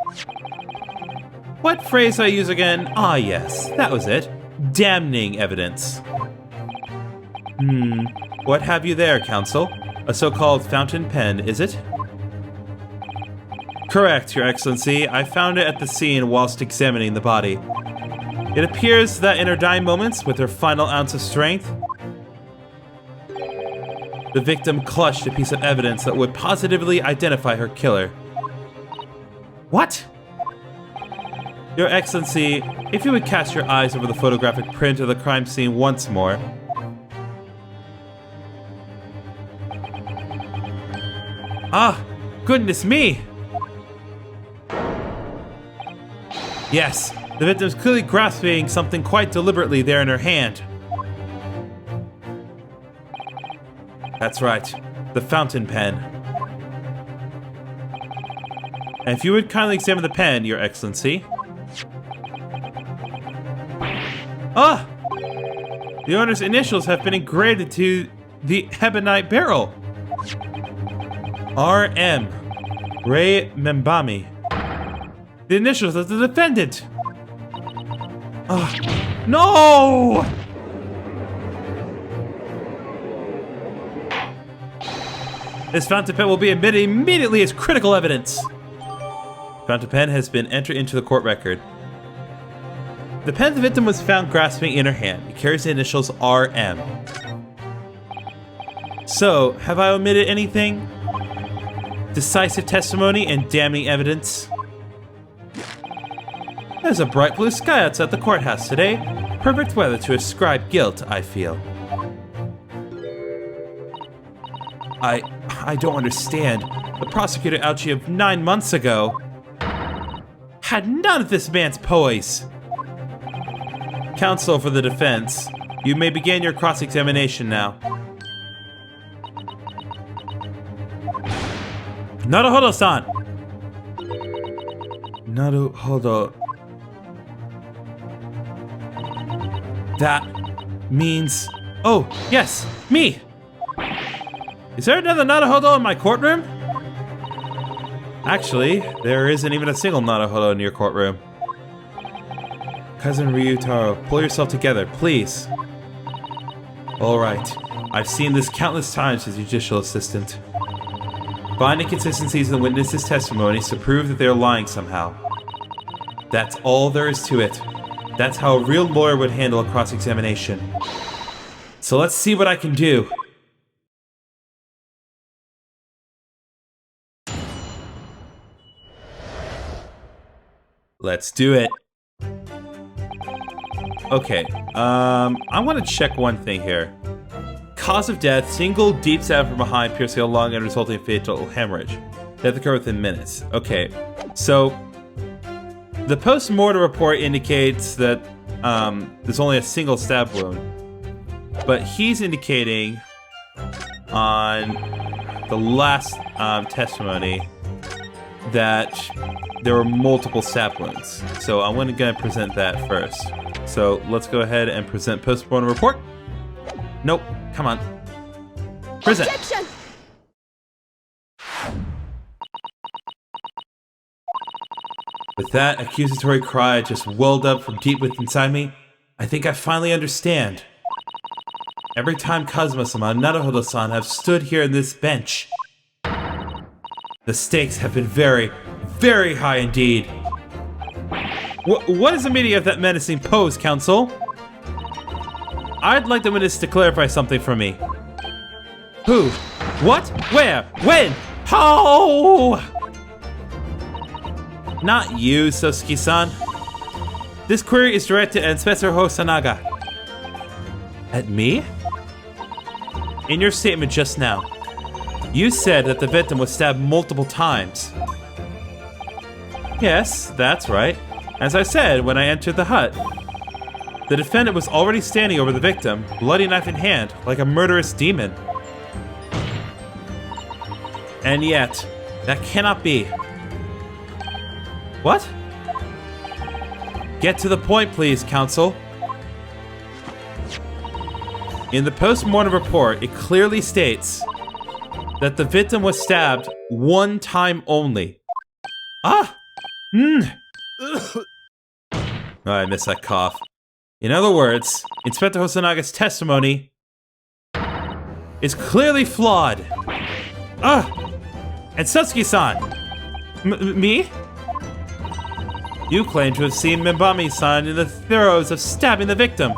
What phrase did I use again? Ah, yes, that was it. Damning evidence. What have you there, counsel? A so-called fountain pen, is it? Correct, Your Excellency. I found it at the scene whilst examining the body. It appears that in her dying moments, with her final ounce of strength, the victim clutched a piece of evidence that would positively identify her killer. What? Your Excellency, if you would cast your eyes over the photographic print of the crime scene once more. Ah, goodness me! Yes, the victim's clearly grasping something quite deliberately there in her hand. That's right, the fountain pen. And if you would kindly examine the pen, Your Excellency. Ah! The owner's initials have been engraved to the ebonite barrel. R.M. Ray Membami. The initials of the defendant. No! This fountain pen will be admitted immediately as critical evidence. Fountain pen has been entered into the court record. The pen the victim was found grasping in her hand. It carries the initials RM. So, have I omitted anything? Decisive testimony and damning evidence. There's a bright blue sky outside the courthouse today. Perfect weather to ascribe guilt, I feel. I don't understand. The prosecutor Ouchie of 9 months ago had none of this man's poise. Counsel for the defense, you may begin your cross-examination now. Naruhodo-san! Naruhodo. That means... Oh, yes, me! Is there another Naruhodo in my courtroom? Actually, there isn't even a single Naruhodo in your courtroom. Cousin Ryutaro, pull yourself together, please. Alright, I've seen this countless times as judicial assistant. Find inconsistencies in the witness's testimonies to prove that they're lying somehow. That's all there is to it. That's how a real lawyer would handle a cross-examination. So let's see what I can do. Let's do it. Okay, I want to check one thing here. Cause of death, single deep stab from behind, piercing a lung and resulting in fatal hemorrhage. Death occurred within minutes. Okay, so the post-mortem report indicates that there's only a single stab wound. But he's indicating on the last testimony that there were multiple stab wounds. So I'm going to present that first. So let's go ahead and present post-mortem report. Nope, come on. Present. Objection! With that accusatory cry just welled up from deep within inside me, I think I finally understand. Every time Kazuma-sama and Naruhodo-san have stood here in this bench, the stakes have been very, very high indeed. What is the meaning of that menacing pose, counsel? I'd like the witness to clarify something for me. Who? What? Where? When? How? Not you, Sosuke-san. This query is directed at Inspector Hosanaga. At me? In your statement just now, you said that the victim was stabbed multiple times. Yes, that's right. As I said when I entered the hut. The defendant was already standing over the victim, bloody knife in hand, like a murderous demon. And yet, that cannot be. What? Get to the point, please, counsel. In the post-mortem report, it clearly states that the victim was stabbed one time only. Ah! Oh, I missed that cough. In other words, Inspector Hosanaga's testimony is clearly flawed. And Satsuki-san! Me? You claim to have seen Minbami-san in the throes of stabbing the victim.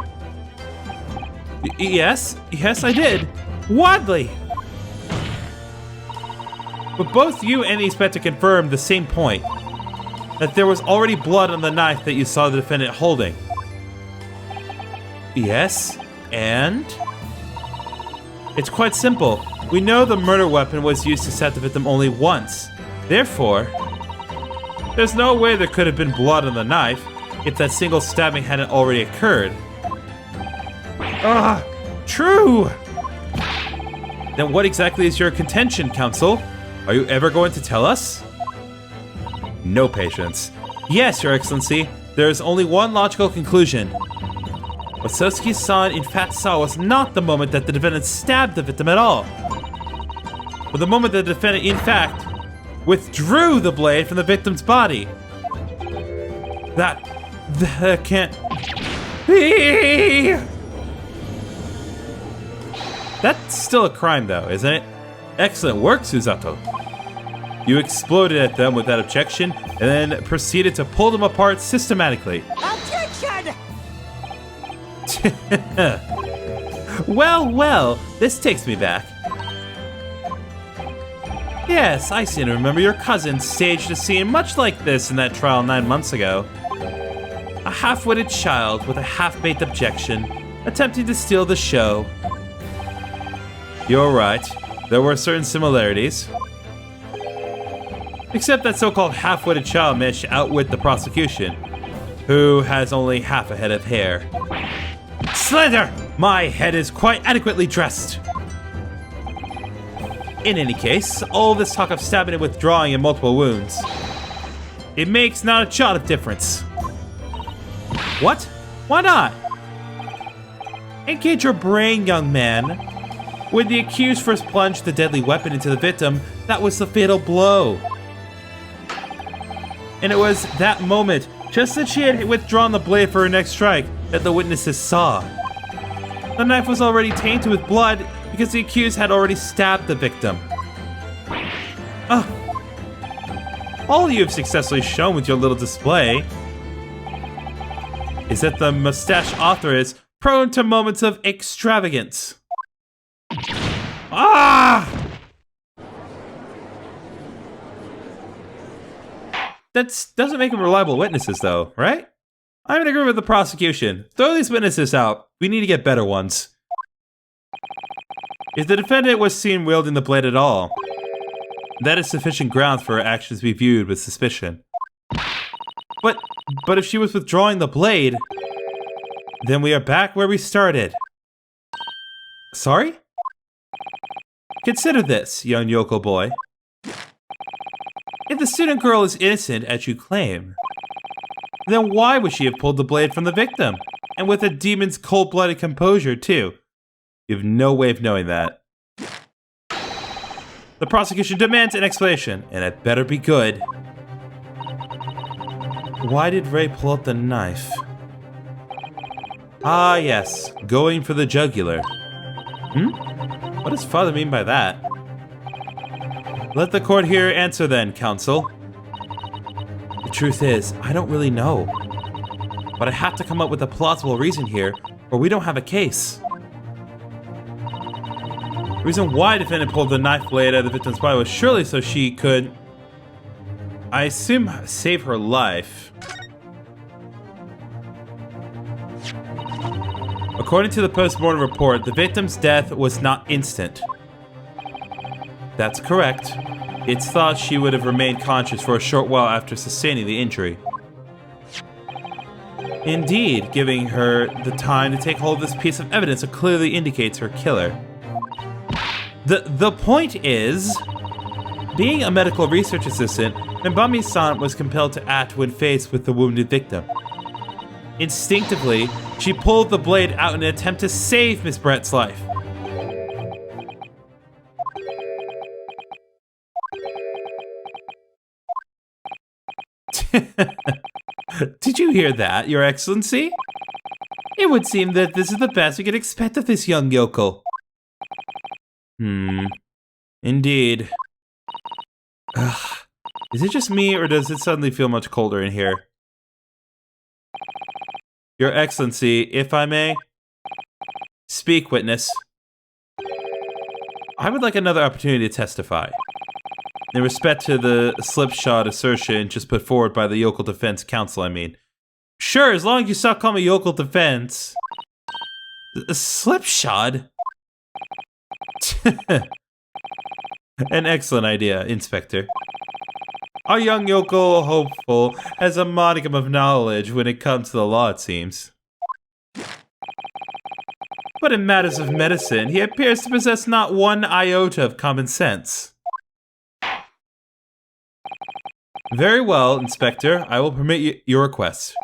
Yes, I did. Wadley! But both you and the inspector confirmed the same point. That there was already blood on the knife that you saw the defendant holding. Yes, and? It's quite simple. We know the murder weapon was used to stab the victim only once. Therefore, there's no way there could have been blood on the knife if that single stabbing hadn't already occurred. True! Then what exactly is your contention, counsel? Are you ever going to tell us? No patience. Yes, Your Excellency, there is only one logical conclusion. What Satsuki-san in fact saw was not the moment that the defendant stabbed the victim at all, but the moment that the defendant in fact withdrew the blade from the victim's body. That can't be. That's still a crime though, isn't it? Excellent work, Susato. You exploded at them without objection and then proceeded to pull them apart systematically. Objection! Well, this takes me back. Yes, I seem to remember your cousin staged a scene much like this in that trial 9 months ago. A half-witted child with a half-baked objection, attempting to steal the show. You're right, there were certain similarities. Except that so-called half-witted child managed to outwit the prosecution, who has only half a head of hair. Slither! My head is quite adequately dressed. In any case, all this talk of stabbing and withdrawing and multiple wounds, it makes not a jot of difference. What? Why not? Engage your brain, young man. When the accused first plunged the deadly weapon into the victim, that was the fatal blow. And it was that moment, just as she had withdrawn the blade for her next strike, that the witnesses saw. The knife was already tainted with blood because the accused had already stabbed the victim. All you have successfully shown with your little display is that the mustached author is prone to moments of extravagance. That doesn't make them reliable witnesses, though, right? I'm in agreement with the prosecution. Throw these witnesses out. We need to get better ones. If the defendant was seen wielding the blade at all, that is sufficient grounds for her actions to be viewed with suspicion. But if she was withdrawing the blade, then we are back where we started. Sorry? Consider this, young yokel boy. If the student girl is innocent, as you claim, then why would she have pulled the blade from the victim? And with a demon's cold-blooded composure, too. You have no way of knowing that. The prosecution demands an explanation, and it better be good. Why did Ray pull out the knife? Ah, yes, going for the jugular. What does father mean by that? Let the court here answer then, counsel. The truth is, I don't really know. But I have to come up with a plausible reason here, or we don't have a case. The reason why the defendant pulled the knife blade out of the victim's body was surely so she could, I assume, save her life. According to the post-mortem report, the victim's death was not instant. That's correct. It's thought she would have remained conscious for a short while after sustaining the injury. Indeed, giving her the time to take hold of this piece of evidence that clearly indicates her killer. The point is, being a medical research assistant, Mbami-san was compelled to act when faced with the wounded victim. Instinctively, she pulled the blade out in an attempt to save Miss Brett's life. Did you hear that, Your Excellency? It would seem that this is the best we could expect of this young yokel. Indeed. Ugh. Is it just me, or does it suddenly feel much colder in here? Your Excellency, if I may. Speak, witness. I would like another opportunity to testify. In respect to the slipshod assertion just put forward by the Yokel Defense Council, I mean. Sure, as long as you stop calling me Yokel Defense. Slipshod? An excellent idea, Inspector. Our young yokel hopeful has a modicum of knowledge when it comes to the law, it seems. But in matters of medicine, he appears to possess not one iota of common sense. Very well, Inspector. I will permit your request.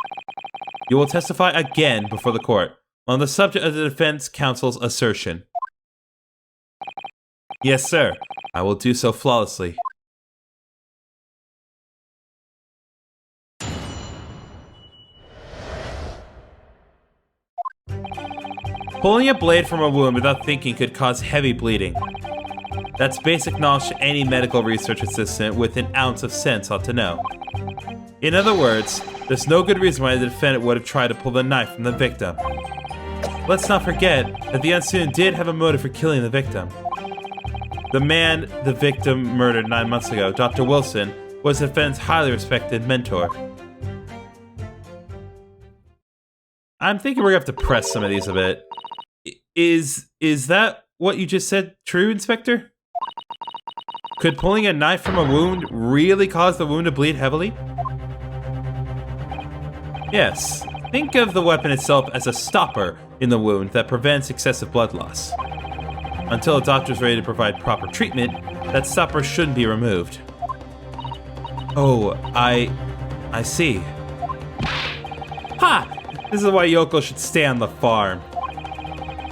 You will testify again before the court on the subject of the defense counsel's assertion. Yes, sir. I will do so flawlessly. Pulling a blade from a wound without thinking could cause heavy bleeding. That's basic knowledge to any medical research assistant with an ounce of sense ought to know. In other words, there's no good reason why the defendant would have tried to pull the knife from the victim. Let's not forget that the unseen did have a motive for killing the victim. The man the victim murdered 9 months ago, Dr. Wilson, was the defendant's highly respected mentor. I'm thinking we're gonna have to press some of these a bit. Is that what you just said true, Inspector? Could pulling a knife from a wound really cause the wound to bleed heavily? Yes. Think of the weapon itself as a stopper in the wound that prevents excessive blood loss. Until a doctor is ready to provide proper treatment, that stopper shouldn't be removed. Oh, I see. Ha! This is why yokels should stay on the farm.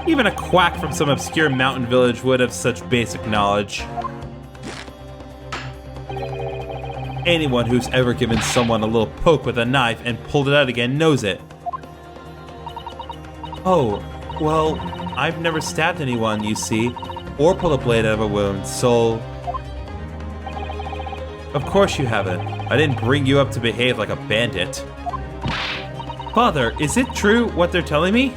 Even a quack from some obscure mountain village would have such basic knowledge. Anyone who's ever given someone a little poke with a knife and pulled it out again knows it. Oh, well, I've never stabbed anyone, you see, or pulled a blade out of a wound, so... Of course you haven't. I didn't bring you up to behave like a bandit. Father, is it true what they're telling me?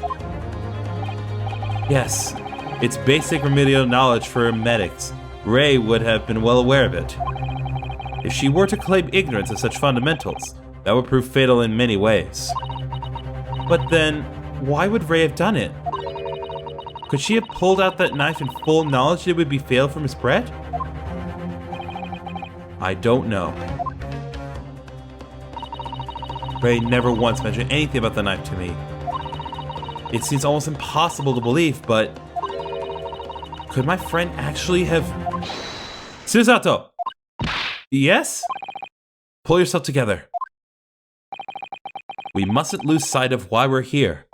Yes, it's basic remedial knowledge for medics. Ray would have been well aware of it. If she were to claim ignorance of such fundamentals, that would prove fatal in many ways. But then, why would Ray have done it? Could she have pulled out that knife in full knowledge it would be fatal for Miss Brett? I don't know. Ray never once mentioned anything about the knife to me. It seems almost impossible to believe, but... could my friend actually have... Susato! Yes? Pull yourself together. We mustn't lose sight of why we're here.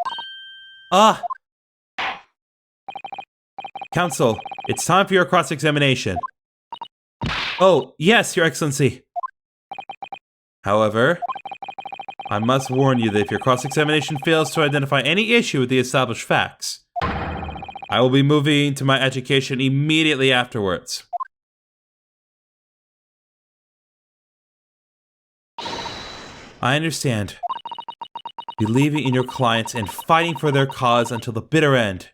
Ah! Counsel, it's time for your cross-examination. Oh, yes, Your Excellency. However, I must warn you that if your cross-examination fails to identify any issue with the established facts, I will be moving to my education immediately afterwards. I understand. Believing in your clients and fighting for their cause until the bitter end.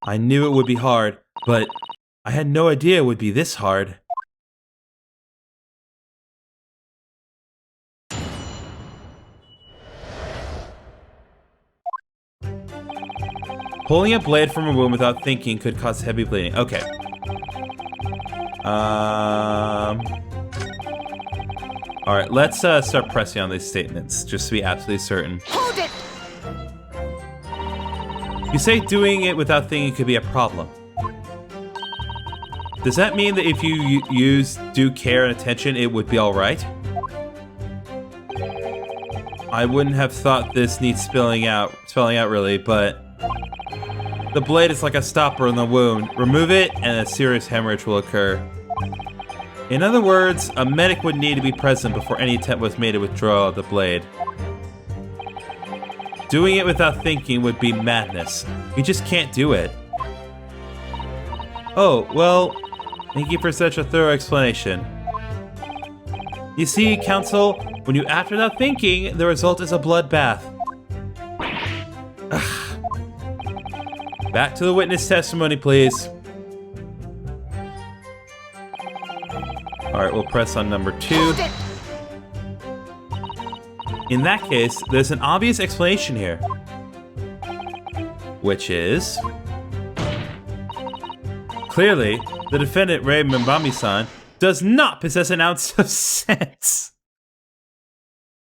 I knew it would be hard, but I had no idea it would be this hard. Pulling a blade from a wound without thinking could cause heavy bleeding. Okay. Alright, let's start pressing on these statements, just to be absolutely certain. You say doing it without thinking could be a problem. Does that mean that if you use due care and attention, it would be alright? I wouldn't have thought this needs spelling out really, but the blade is like a stopper in the wound. Remove it and a serious hemorrhage will occur. In other words, a medic would need to be present before any attempt was made to withdraw the blade. Doing it without thinking would be madness. You just can't do it. Oh, well, thank you for such a thorough explanation. You see, Counsel, when you act without thinking, the result is a bloodbath. Back to the witness testimony, please. Alright, we'll press on number 2. In that case, there's an obvious explanation here. Which is... clearly, the defendant, Rei Membami-san, does not possess an ounce of sense.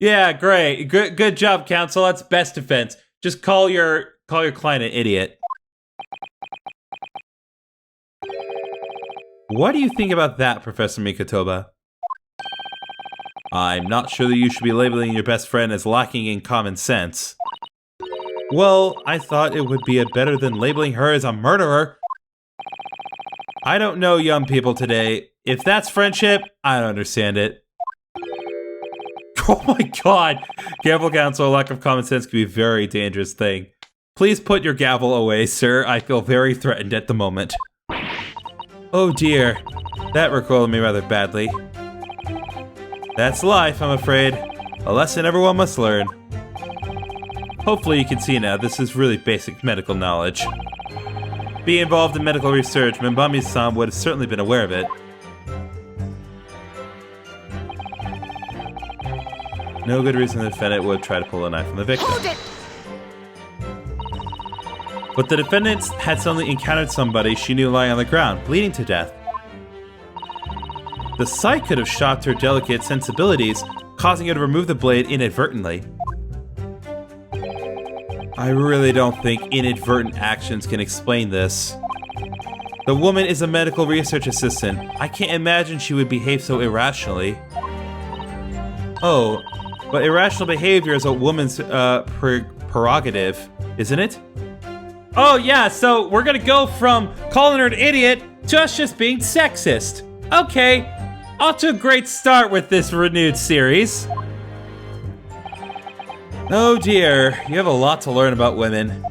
Yeah, great. Good job, Counsel. That's best defense. Just call your client an idiot. What do you think about that, Professor Mikotoba? I'm not sure that you should be labeling your best friend as lacking in common sense. Well, I thought it would be better than labeling her as a murderer. I don't know young people today. If that's friendship, I don't understand it. Oh my god! Careful, Counsel. A lack of common sense can be a very dangerous thing. Please put your gavel away, sir. I feel very threatened at the moment. Oh dear. That recoiled me rather badly. That's life, I'm afraid. A lesson everyone must learn. Hopefully you can see now this is really basic medical knowledge. Being involved in medical research, Membami-san would have certainly been aware of it. No good reason the defendant would try to pull a knife from the victim. Hold it! But the defendant had suddenly encountered somebody she knew lying on the ground, bleeding to death. The sight could have shocked her delicate sensibilities, causing her to remove the blade inadvertently. I really don't think inadvertent actions can explain this. The woman is a medical research assistant. I can't imagine she would behave so irrationally. Oh, but irrational behavior is a woman's prerogative, isn't it? Oh yeah, so we're gonna go from calling her an idiot to us just being sexist. Okay, off to a great start with this renewed series. Oh dear, you have a lot to learn about women.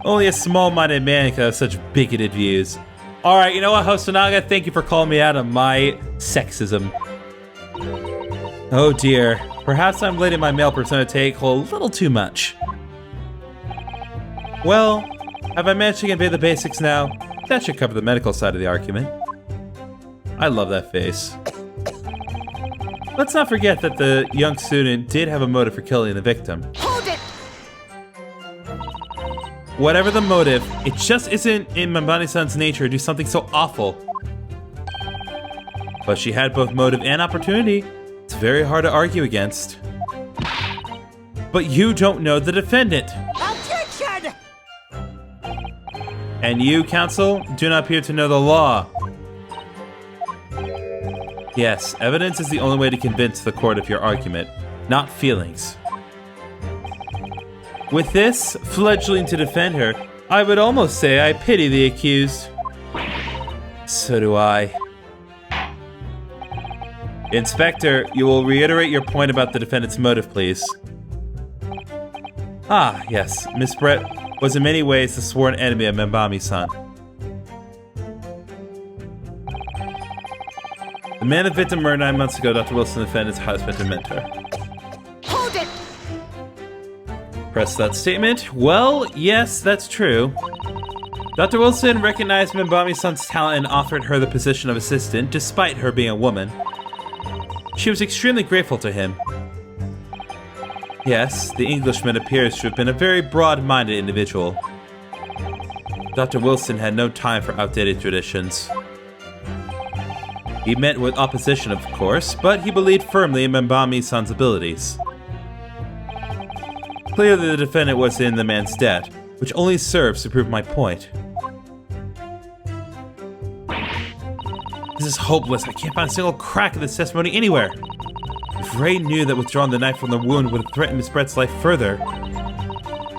Only a small-minded man can have such bigoted views. Alright, you know what, Hosonaga? Thank you for calling me out on my sexism. Oh dear, perhaps I'm letting my male persona take a little too much. Well, have I managed to convey the basics now? That should cover the medical side of the argument. I love that face. Let's not forget that the young student did have a motive for killing the victim. Hold it! Whatever the motive, it just isn't in Membami-san's nature to do something so awful. But she had both motive and opportunity. It's very hard to argue against. But you don't know the defendant. Objection! And you, Counsel, do not appear to know the law. Yes, evidence is the only way to convince the court of your argument, not feelings. With this fledgling to defend her, I would almost say I pity the accused. So do I. Inspector, you will reiterate your point about the defendant's motive, please. Ah, yes, Miss Brett was in many ways the sworn enemy of Membami-san. The man the victim murdered 9 months ago, Dr. Wilson, the defendant's husband and mentor. Hold it! Press that statement. Well, yes, that's true. Dr. Wilson recognized Membami-san's talent and offered her the position of assistant, despite her being a woman. She was extremely grateful to him. Yes, the Englishman appears to have been a very broad-minded individual. Dr. Wilson had no time for outdated traditions. He met with opposition, of course, but he believed firmly in Membami-san's abilities. Clearly, the defendant was in the man's debt, which only serves to prove my point. This is hopeless. I can't find a single crack in this testimony anywhere. If Ray knew that withdrawing the knife from the wound would have threatened Miss Brett's life further,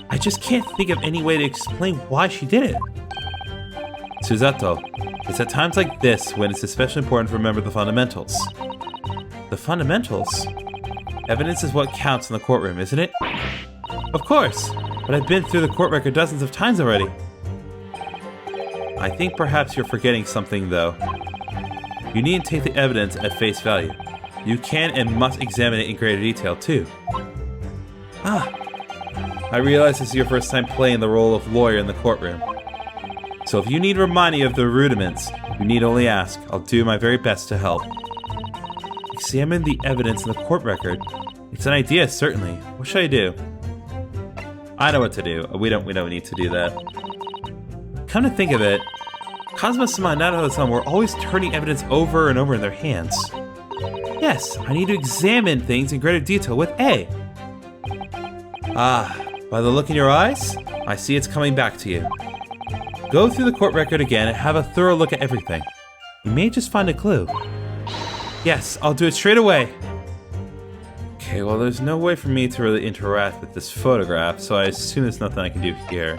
I just can't think of any way to explain why she did it. Susato, it's at times like this when it's especially important to remember the fundamentals. The fundamentals? Evidence is what counts in the courtroom, isn't it? Of course, but I've been through the court record dozens of times already. I think perhaps you're forgetting something, though. You needn't take the evidence at face value. You can and must examine it in greater detail, too. I realize this is your first time playing the role of lawyer in the courtroom. So if you need reminding of the rudiments, you need only ask. I'll do my very best to help. Examine the evidence in the court record. It's an idea, certainly. What should I do? I know what to do. We don't need to do that. Come to think of it, Kazuma-sama and Naruto-sama were always turning evidence over and over in their hands. Yes, I need to examine things in greater detail with A. By the look in your eyes, I see it's coming back to you. Go through the court record again and have a thorough look at everything. You may just find a clue. Yes, I'll do it straight away. Okay, well, there's no way for me to really interact with this photograph, so I assume there's nothing I can do here.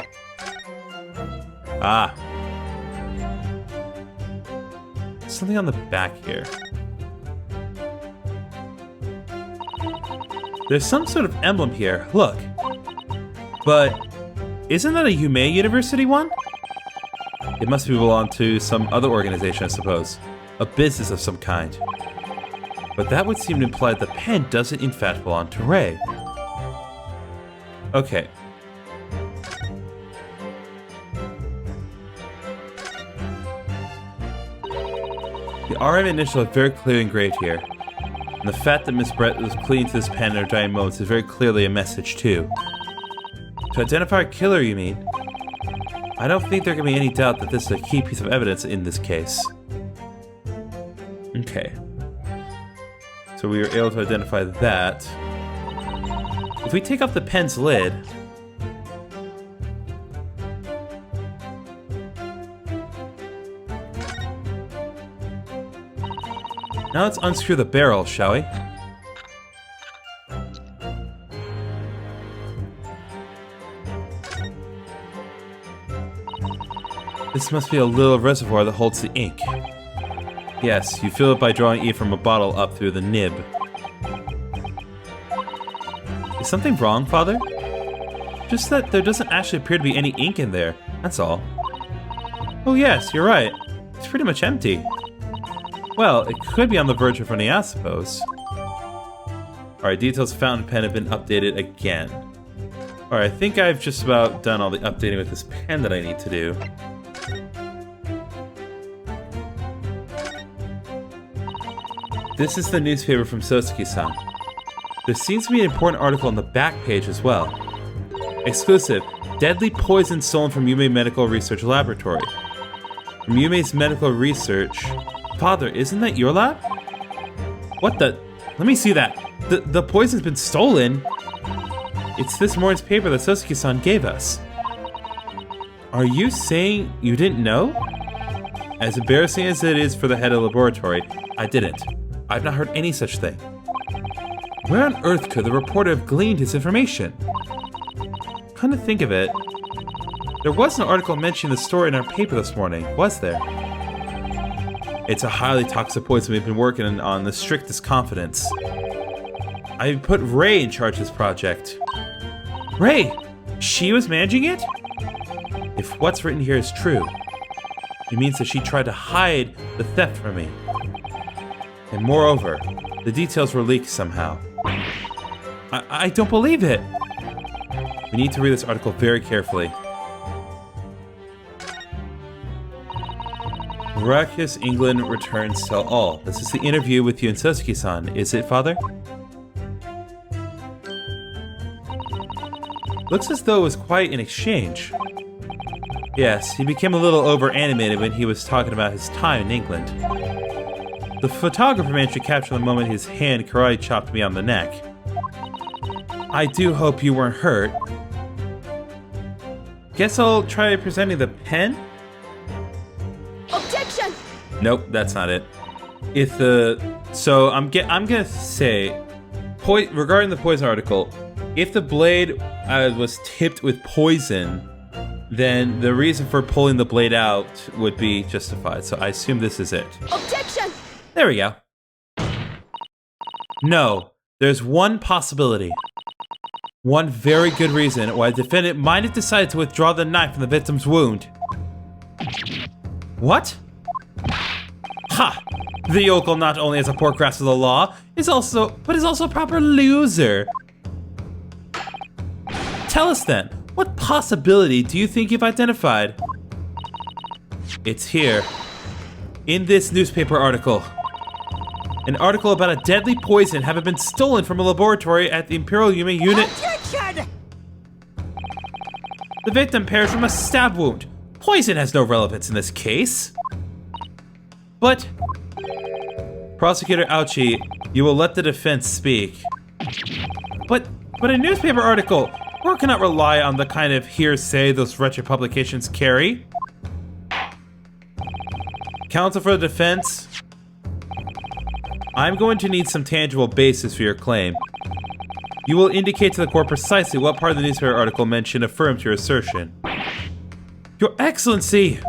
Something on the back here. There's some sort of emblem here, look. But isn't that a Yume University one? It must belong to some other organization, I suppose. A business of some kind. But that would seem to imply the pen doesn't in fact belong to Ray. Okay. The RM initial is very clearly engraved here. And the fact that Miss Brett was clinging to this pen in her dying moments is very clearly a message too. To identify a killer, you mean? I don't think there can be any doubt that this is a key piece of evidence in this case. Okay. So we were able to identify that. If we take off the pen's lid... Now let's unscrew the barrel, shall we? This must be a little reservoir that holds the ink. Yes, you fill it by drawing ink from a bottle up through the nib. Is something wrong, Father? Just that there doesn't actually appear to be any ink in there, that's all. Oh yes, you're right. It's pretty much empty. Well, it could be on the verge of running out, I suppose. Alright, details of fountain pen have been updated again. Alright, I think I've just about done all the updating with this pen that I need to do. This is the newspaper from Sosuke-san. There seems to be an important article on the back page as well. Exclusive, deadly poison stolen from Yume Medical Research Laboratory. From Yume's Medical Research... Father, isn't that your lab? What the... Let me see that. The poison's been stolen. It's this morning's paper that Sosuke-san gave us. Are you saying you didn't know? As embarrassing as it is for the head of the laboratory, I didn't. I've not heard any such thing. Where on earth could the reporter have gleaned his information? Come to think of it, there was an article mentioning the story in our paper this morning, was there? It's a highly toxic poison we've been working on the strictest confidence. I put Ray in charge of this project. Ray! She was managing it? If what's written here is true, it means that she tried to hide the theft from me. And moreover, the details were leaked somehow. I don't believe it! We need to read this article very carefully. Miraculous England returns tell all. This is the interview with you and Sosuke-san, is it, Father? Looks as though it was quite an exchange. Yes, he became a little over-animated when he was talking about his time in England. The photographer managed to capture the moment his hand karate chopped me on the neck. I do hope you weren't hurt. Guess I'll try presenting the pen? Objection! Nope, that's not it. So I'm gonna say, regarding the poison article, if the blade was tipped with poison, then the reason for pulling the blade out would be justified. So I assume this is it. Objection! There we go. No, there's one possibility. One very good reason why the defendant might have decided to withdraw the knife from the victim's wound. What? Ha! The yokel not only has a poor grasp of the law, but is also a proper loser. Tell us then, what possibility do you think you've identified? It's here, in this newspaper article. An article about a deadly poison having been stolen from a laboratory at the Imperial Human Unit. Objection! The victim perished from a stab wound. Poison has no relevance in this case. But, Prosecutor Ouchie, you will let the defense speak. But a newspaper article, one cannot rely on the kind of hearsay those wretched publications carry. Counsel for the defense, I'm going to need some tangible basis for your claim. You will indicate to the court precisely what part of the newspaper article mentioned affirms your assertion. Your Excellency!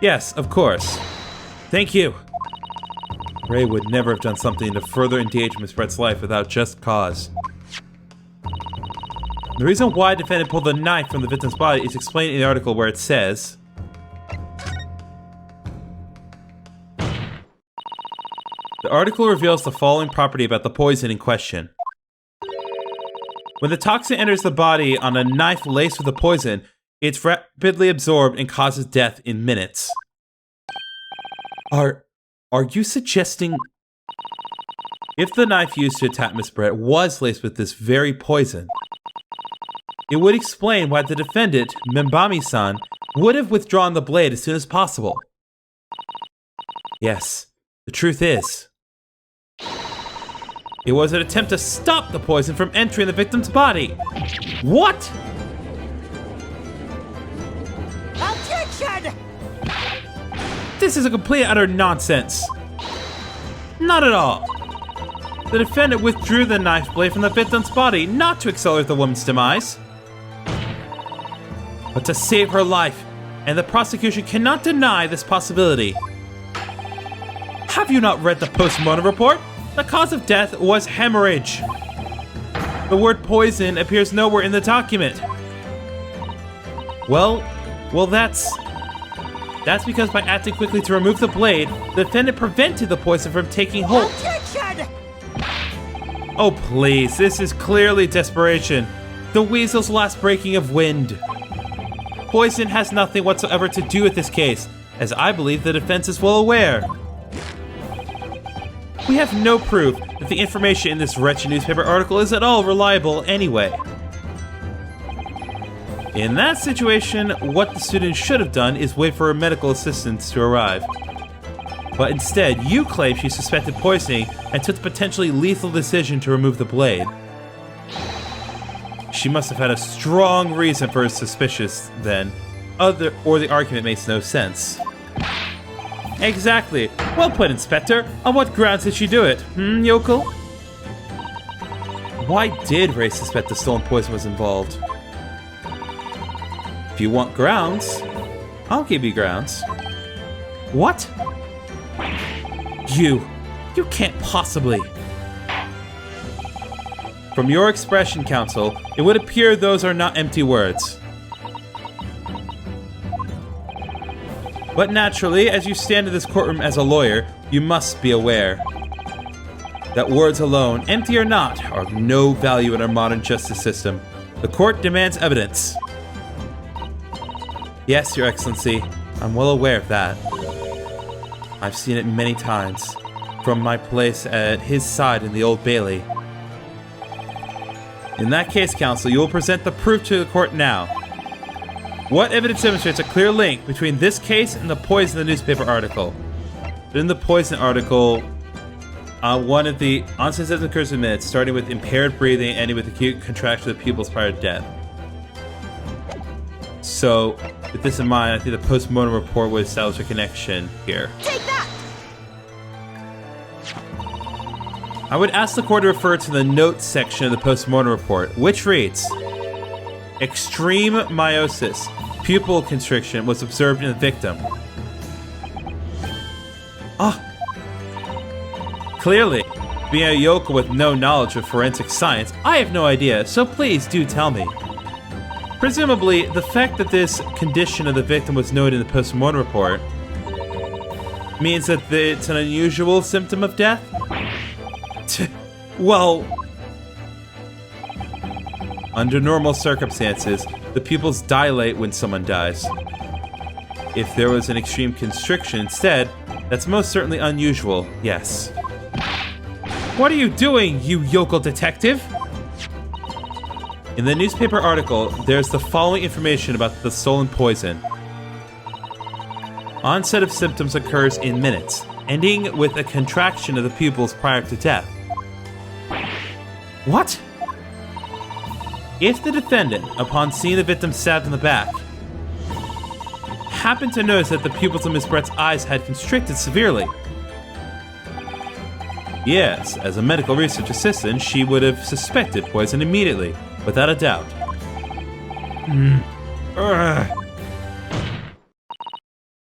Yes, of course. Thank you. Ray would never have done something to further endanger Miss Brett's life without just cause. The reason why the defendant pulled the knife from the victim's body is explained in the article where it says, the article reveals the following property about the poison in question. When the toxin enters the body on a knife laced with the poison, it's rapidly absorbed and causes death in minutes. Are you suggesting... If the knife used to attack Miss Brett was laced with this very poison, it would explain why the defendant, Membami-san, would have withdrawn the blade as soon as possible. Yes, the truth is, it was an attempt to stop the poison from entering the victim's body. What? Objection! This is a complete and utter nonsense. Not at all. The defendant withdrew the knife blade from the victim's body not to accelerate the woman's demise, but to save her life, and the prosecution cannot deny this possibility. Have you not read the post-mortem report? The cause of death was hemorrhage. The word poison appears nowhere in the document. Well, that's because by acting quickly to remove the blade, the defendant prevented the poison from taking hold. Objection! Oh please, this is clearly desperation. The weasel's last breaking of wind. Poison has nothing whatsoever to do with this case, as I believe the defense is well aware. We have no proof that the information in this wretched newspaper article is at all reliable anyway. In that situation, what the student should have done is wait for her medical assistants to arrive. But instead, you claim she suspected poisoning and took the potentially lethal decision to remove the blade. She must have had a strong reason for her suspicious then, or the argument makes no sense. Exactly. Well put, Inspector. On what grounds did she do it? Yokel? Why did Ray suspect the stolen poison was involved? If you want grounds, I'll give you grounds. What? You can't possibly. From your expression, counsel, it would appear those are not empty words. But naturally, as you stand in this courtroom as a lawyer, you must be aware that words alone, empty or not, are of no value in our modern justice system. The court demands evidence. Yes, Your Excellency, I'm well aware of that. I've seen it many times, from my place at his side in the Old Bailey. In that case, counsel, you will present the proof to the court now. What evidence demonstrates a clear link between this case and the poison in the newspaper article? In the poison article, one of the onset symptoms occurs in minutes, starting with impaired breathing and ending with acute contraction of the pupils prior to death. So, with this in mind, I think the post-mortem report would establish a connection here. Take that! I would ask the court to refer to the notes section of the post-mortem report, which reads, extreme meiosis, pupil constriction was observed in the victim. Clearly, being a yokel with no knowledge of forensic science, I have no idea, so please do tell me. Presumably, the fact that this condition of the victim was noted in the post-mortem report means that it's an unusual symptom of death? Well, under normal circumstances, the pupils dilate when someone dies. If there was an extreme constriction instead, that's most certainly unusual, yes. What are you doing, you yokel detective? In the newspaper article, there's the following information about the stolen poison. Onset of symptoms occurs in minutes, ending with a contraction of the pupils prior to death. What? If the defendant, upon seeing the victim stabbed in the back, happened to notice that the pupils of Miss Brett's eyes had constricted severely, yes, as a medical research assistant, she would have suspected poison immediately, without a doubt.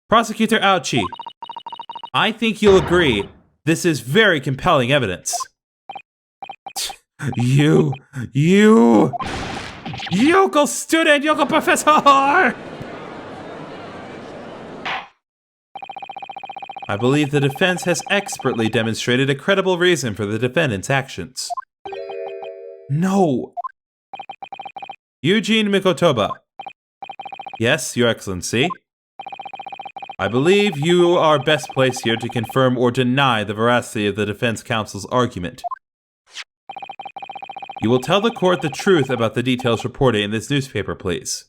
Prosecutor Ouchie, I think you'll agree this is very compelling evidence. You yokel student, yokel professor! I believe the defense has expertly demonstrated a credible reason for the defendant's actions. No. Eugene Mikotoba. Yes, Your Excellency. I believe you are best placed here to confirm or deny the veracity of the defense counsel's argument. You will tell the court the truth about the details reported in this newspaper, please.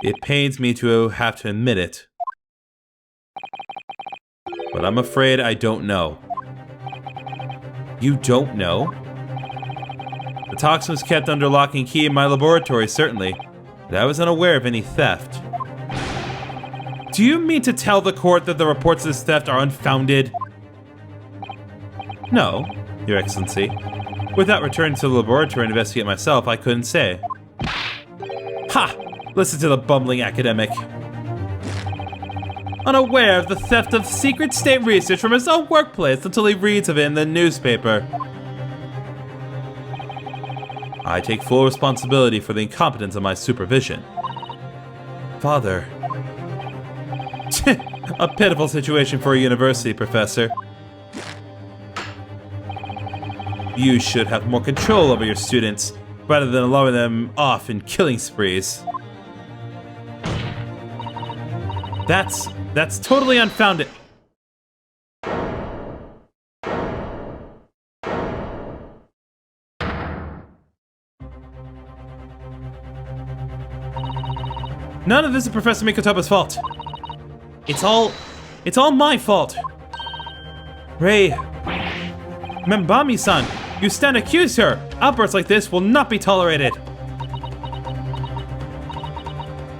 It pains me to have to admit it, but I'm afraid I don't know. You don't know? The toxin was kept under lock and key in my laboratory, certainly, but I was unaware of any theft. Do you mean to tell the court that the reports of this theft are unfounded? No, Your Excellency. Without returning to the laboratory and investigate myself, I couldn't say. Ha! Listen to the bumbling academic. Unaware of the theft of secret state research from his own workplace until he reads of it in the newspaper. I take full responsibility for the incompetence of my supervision. Father. A pitiful situation for a university professor. You should have more control over your students, rather than allowing them off in killing sprees. That's totally unfounded. None of this is Professor Mikotoba's fault. It's all my fault. Ray, Membami-san, you stand accused, sir. Outbursts like this will not be tolerated.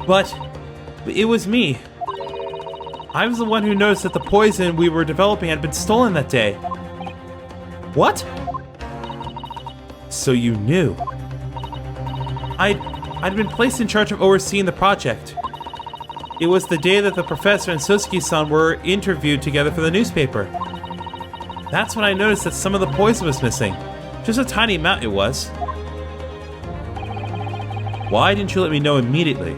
But it was me. I was the one who noticed that the poison we were developing had been stolen that day. What? So you knew. I'd been placed in charge of overseeing the project. It was the day that the professor and Sosuke-san were interviewed together for the newspaper. That's when I noticed that some of the poison was missing. Just a tiny amount it was. Why didn't you let me know immediately?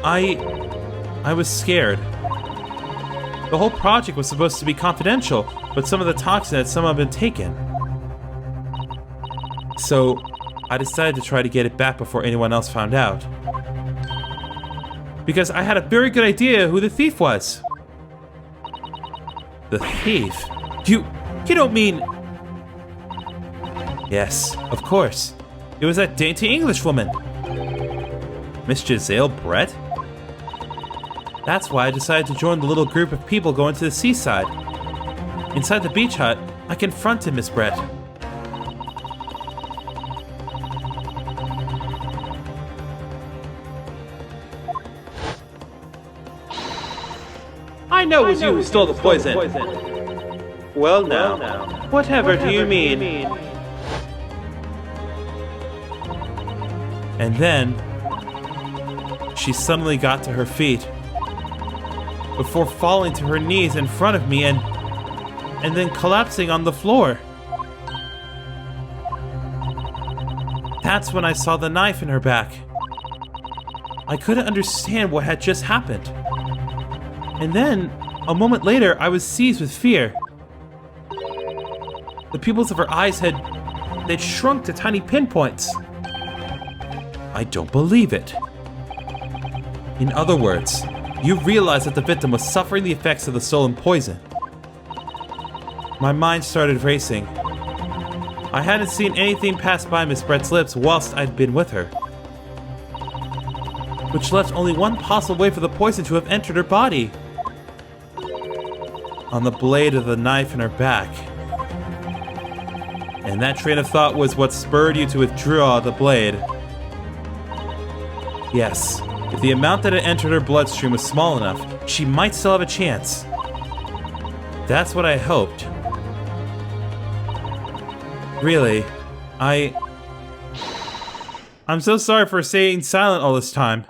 I was scared. The whole project was supposed to be confidential, but some of the toxin had somehow been taken. So, I decided to try to get it back before anyone else found out. Because I had a very good idea who the thief was. The thief? You don't mean... Yes, of course. It was that dainty English woman. Miss Giselle Brett? That's why I decided to join the little group of people going to the seaside. Inside the beach hut, I confronted Miss Brett. I know it was you who stole the poison. Well now, whatever do you mean? And then, she suddenly got to her feet, before falling to her knees in front of me and then collapsing on the floor. That's when I saw the knife in her back. I couldn't understand what had just happened. And then, a moment later, I was seized with fear. The pupils of her eyes they'd shrunk to tiny pinpoints. I don't believe it. In other words, you realized that the victim was suffering the effects of the stolen poison. My mind started racing. I hadn't seen anything pass by Miss Brett's lips whilst I'd been with her, which left only one possible way for the poison to have entered her body. On the blade of the knife in her back. And that train of thought was what spurred you to withdraw the blade. Yes, if the amount that had entered her bloodstream was small enough, she might still have a chance. That's what I hoped. Really, I'm so sorry for staying silent all this time.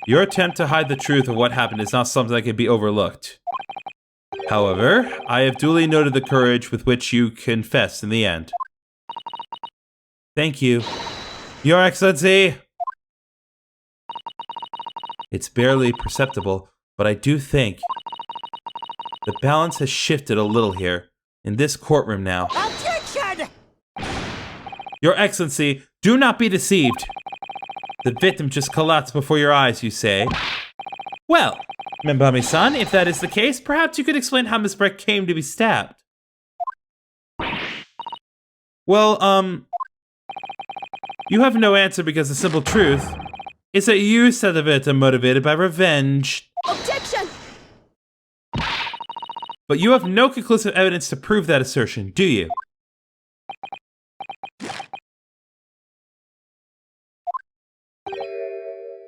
Your attempt to hide the truth of what happened is not something that can be overlooked. However, I have duly noted the courage with which you confessed in the end. Thank you, Your Excellency. It's barely perceptible, but I do think the balance has shifted a little here, in this courtroom now. Objection! Your Excellency, do not be deceived. The victim just collapsed before your eyes, you say? Well, Membami-san, if that is the case, perhaps you could explain how Miss Brett came to be stabbed. Well, you have no answer because the simple truth is that you said the victim motivated by revenge. Objection! But you have no conclusive evidence to prove that assertion, do you?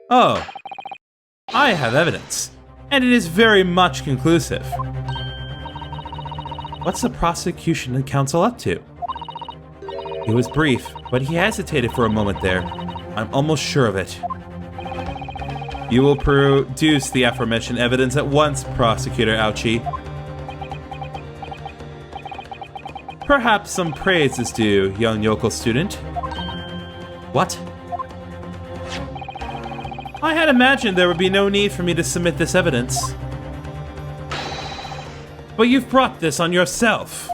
Oh, I have evidence, and it is very much conclusive. What's the prosecution and counsel up to? It was brief, but he hesitated for a moment there. I'm almost sure of it. You will produce the aforementioned evidence at once, Prosecutor Ouchie. Perhaps some praise is due, young yokel student. What? I had imagined there would be no need for me to submit this evidence. But you've brought this on yourself.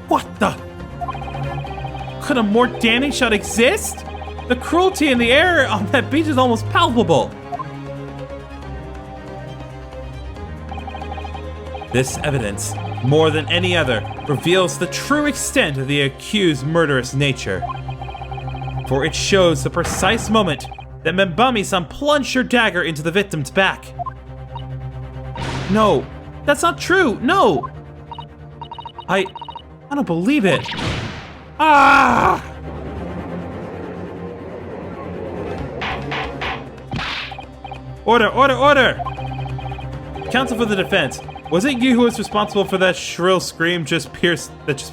What the? Could a more damning shot exist? The cruelty and the error on that beach is almost palpable. This evidence, more than any other, reveals the true extent of the accused's murderous nature. For it shows the precise moment that Membami-san plunged her dagger into the victim's back. No, that's not true, no! I don't believe it. Ah! Order, order, order! Counsel for the defense, was it you who was responsible for that shrill scream that just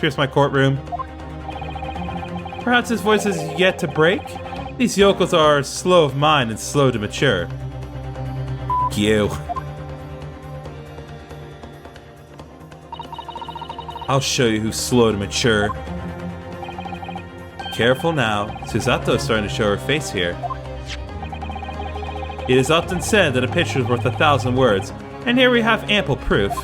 pierced my courtroom? Perhaps his voice is yet to break? These yokels are slow of mind and slow to mature. You. I'll show you who's slow to mature. Careful now, Susato is starting to show her face here. It is often said that a picture is worth 1,000 words, and here we have ample proof.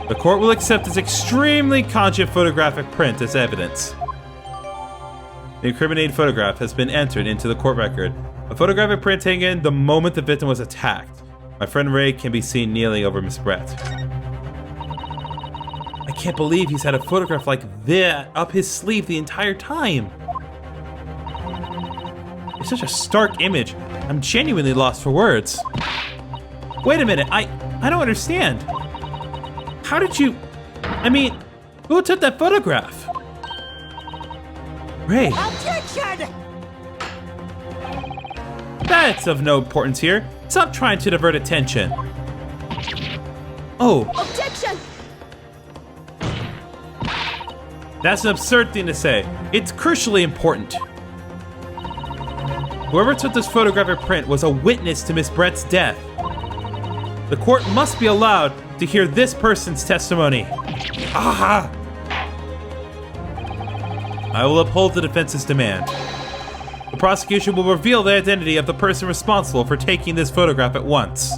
The court will accept this extremely cogent photographic print as evidence. The incriminating photograph has been entered into the court record. A photographic print taken the moment the victim was attacked. My friend Ray can be seen kneeling over Miss Brett. I can't believe he's had a photograph like that up his sleeve the entire time. It's such a stark image. I'm genuinely lost for words. Wait a minute, I don't understand. How did you... I mean, who took that photograph? Ray. Objection! That's of no importance here. Stop trying to divert attention. Oh, Objection! that's an absurd thing to say. It's crucially important. Whoever took this photographic print was a witness to Miss Brett's death. The court must be allowed to hear this person's testimony. Aha! I will uphold the defense's demand. The prosecution will reveal the identity of the person responsible for taking this photograph at once.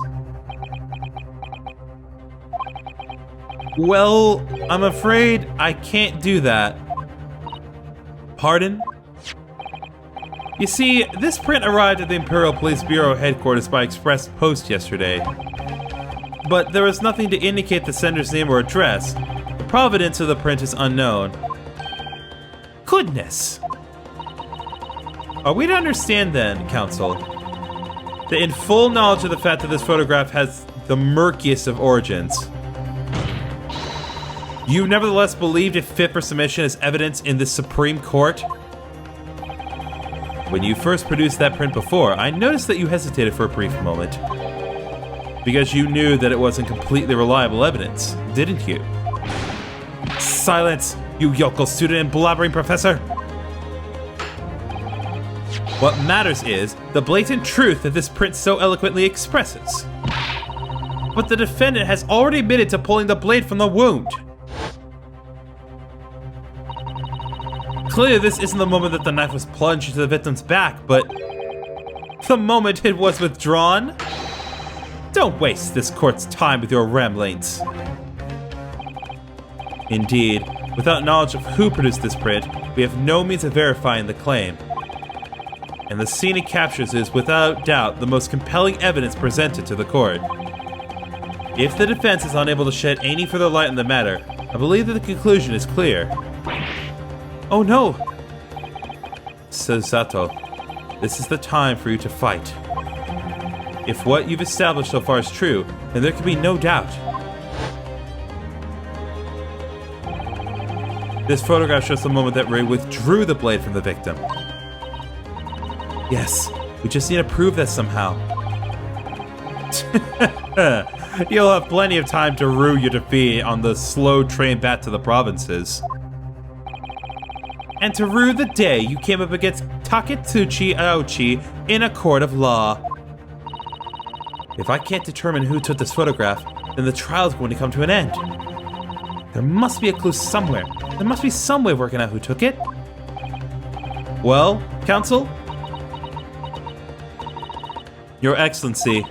Well, I'm afraid I can't do that. Pardon? You see, this print arrived at the Imperial Police Bureau headquarters by express post yesterday. But there was nothing to indicate the sender's name or address. The provenance of the print is unknown. Goodness! Are we to understand then, counsel, that in full knowledge of the fact that this photograph has the murkiest of origins, you nevertheless believed it fit for submission as evidence in the Supreme Court? When you first produced that print before, I noticed that you hesitated for a brief moment. Because you knew that it wasn't completely reliable evidence, didn't you? Silence, you yokel student and blabbering professor! What matters is the blatant truth that this print so eloquently expresses. But the defendant has already admitted to pulling the blade from the wound. Clearly, this isn't the moment that the knife was plunged into the victim's back, but the moment it was withdrawn? Don't waste this court's time with your ramblings. Indeed, without knowledge of who produced this print, we have no means of verifying the claim. And the scene it captures is, without doubt, the most compelling evidence presented to the court. If the defense is unable to shed any further light on the matter, I believe that the conclusion is clear. Oh no! Says Sato, this is the time for you to fight. If what you've established so far is true, then there can be no doubt. This photograph shows the moment that Ray withdrew the blade from the victim. Yes, we just need to prove that somehow. You'll have plenty of time to rue your defeat on the slow train back to the provinces. And to rue the day you came up against Taketsuchi Aochi in a court of law. If I can't determine who took this photograph, then the trial's going to come to an end. There must be a clue somewhere. There must be some way of working out who took it. Well, counsel? Your Excellency,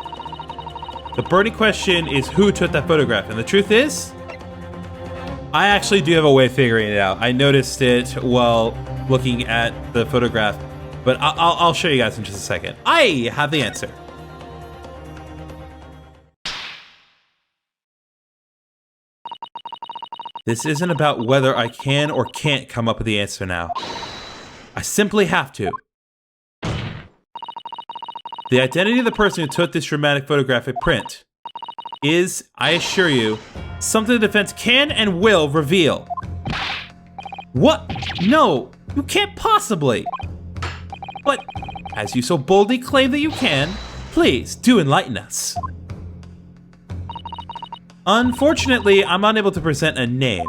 the burning question is who took that photograph, and the truth is, I actually do have a way of figuring it out. I noticed it while looking at the photograph, but I'll show you guys in just a second. I have the answer. This isn't about whether I can or can't come up with the answer now. I simply have to. The identity of the person who took this dramatic photographic print is, I assure you, something the defense can and will reveal. What? No, you can't possibly. But, as you so boldly claim that you can, please do enlighten us. Unfortunately, I'm unable to present a name.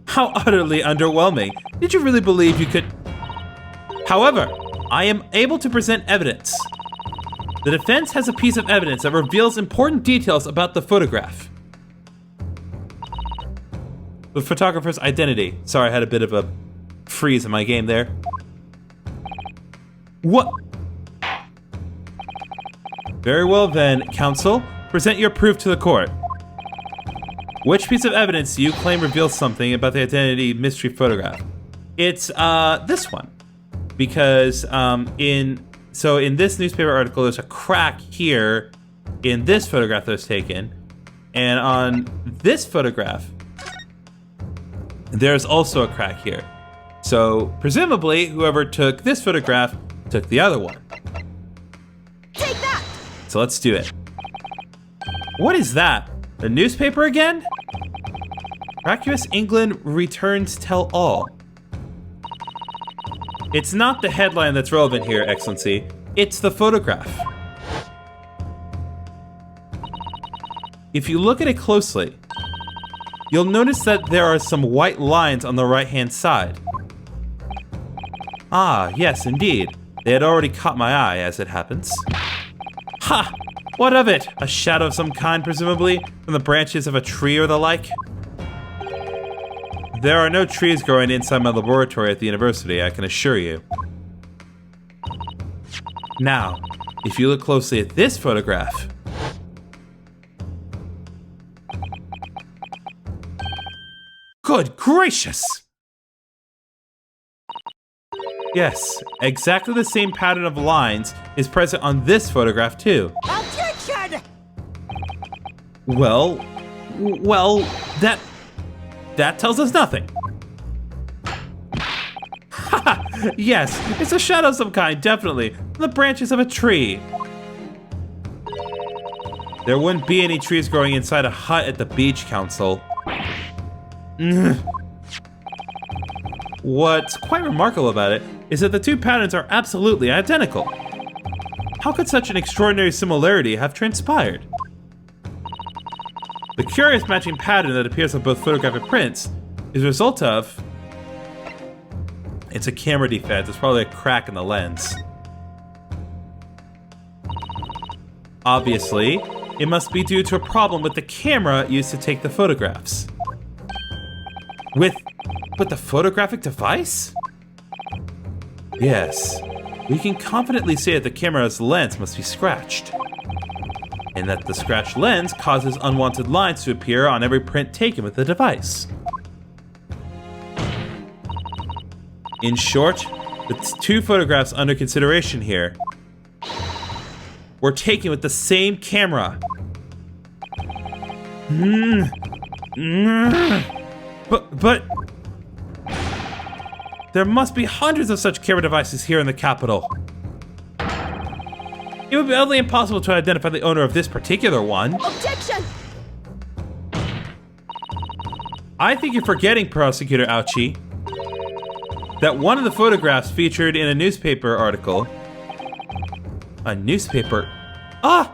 How utterly underwhelming. Did you really believe you could... However, I am able to present evidence. The defense has a piece of evidence that reveals important details about the photograph. The photographer's identity. Sorry, I had a bit of a freeze in my game there. What? Very well then, counsel. Present your proof to the court. Which piece of evidence do you claim reveals something about the identity mystery photograph? It's this one. Because in this newspaper article, there's a crack here in this photograph that was taken. And on this photograph, there's also a crack here. So presumably, whoever took this photograph took the other one. Take that! So let's do it. What is that? The newspaper again? Miraculous England returns tell all. It's not the headline that's relevant here, Excellency. It's the photograph. If you look at it closely, you'll notice that there are some white lines on the right-hand side. Ah, yes, indeed. They had already caught my eye, as it happens. Ha! What of it? A shadow of some kind, presumably, from the branches of a tree or the like? There are no trees growing inside my laboratory at the university, I can assure you. Now, if you look closely at this photograph... Good gracious! Yes, exactly the same pattern of lines is present on this photograph too. Objection! Well, that tells us nothing. Haha, yes, it's a shadow of some kind, definitely. The branches of a tree. There wouldn't be any trees growing inside a hut at the beach, Council. What's quite remarkable about it is that the two patterns are absolutely identical. How could such an extraordinary similarity have transpired? The curious matching pattern that appears on both photographic prints is a result of... It's a camera defect. It's probably a crack in the lens. Obviously, it must be due to a problem with the camera used to take the photographs. With the photographic device? Yes, we can confidently say that the camera's lens must be scratched. And that the scratched lens causes unwanted lines to appear on every print taken with the device. In short, the two photographs under consideration here were taken with the same camera. But there must be hundreds of such camera devices here in the capital. It would be utterly impossible to identify the owner of this particular one. Objection! I think you're forgetting, Prosecutor Ouchie, that one of the photographs featured in a newspaper article. A newspaper? Ah!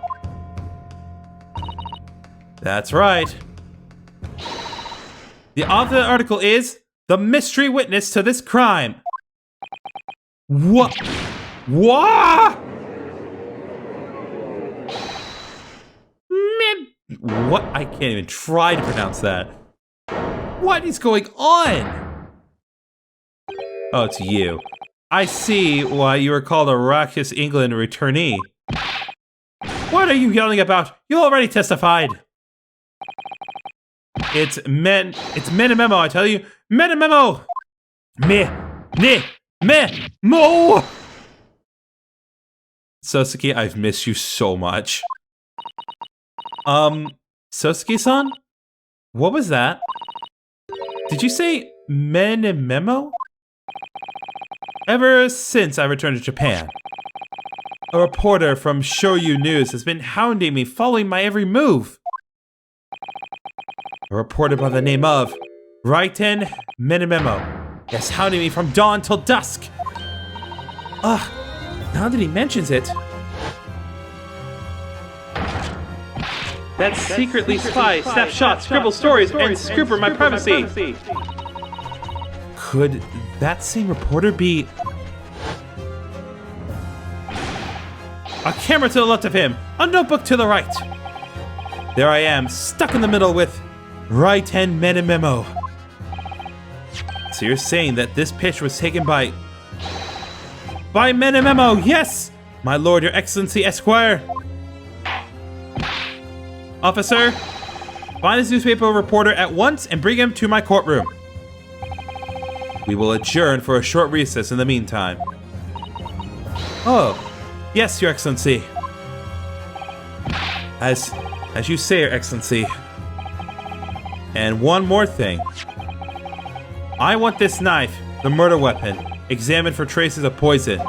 That's right. The author of the article is the mystery witness to this crime. What? What? What? I can't even try to pronounce that. What is going on? Oh, it's you. I see why you were called a Raucous England returnee. What are you yelling about? You already testified. It's men a memo, I tell you. Men a memo! Mo! Sosuke, I've missed you so much. Sosuke-san? What was that? Did you say men and memo? Ever since I returned to Japan, a reporter from Shoyu News has been hounding me, following my every move. A reporter by the name of Raiten Menememo. Yes, hounding me from dawn till dusk. Now that he mentions it. That secretly spy, snap shots, scribble stories, and scooper my privacy. Could that same reporter be... A camera to the left of him, a notebook to the right. There I am, stuck in the middle with Raiten Menememo. So you're saying that this pitch was taken by Menememo, yes! My lord, your excellency, Esquire. Officer, find this newspaper reporter at once and bring him to my courtroom. We will adjourn for a short recess in the meantime. Oh, yes, your excellency. As you say, your excellency. And one more thing. I want this knife, the murder weapon, examined for traces of poison.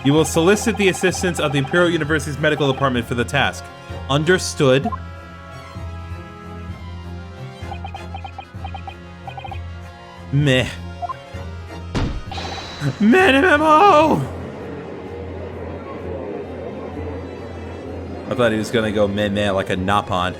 You will solicit the assistance of the Imperial University's medical department for the task. Understood? Meh. Minimo! I thought he was gonna go meh meh like a Napon.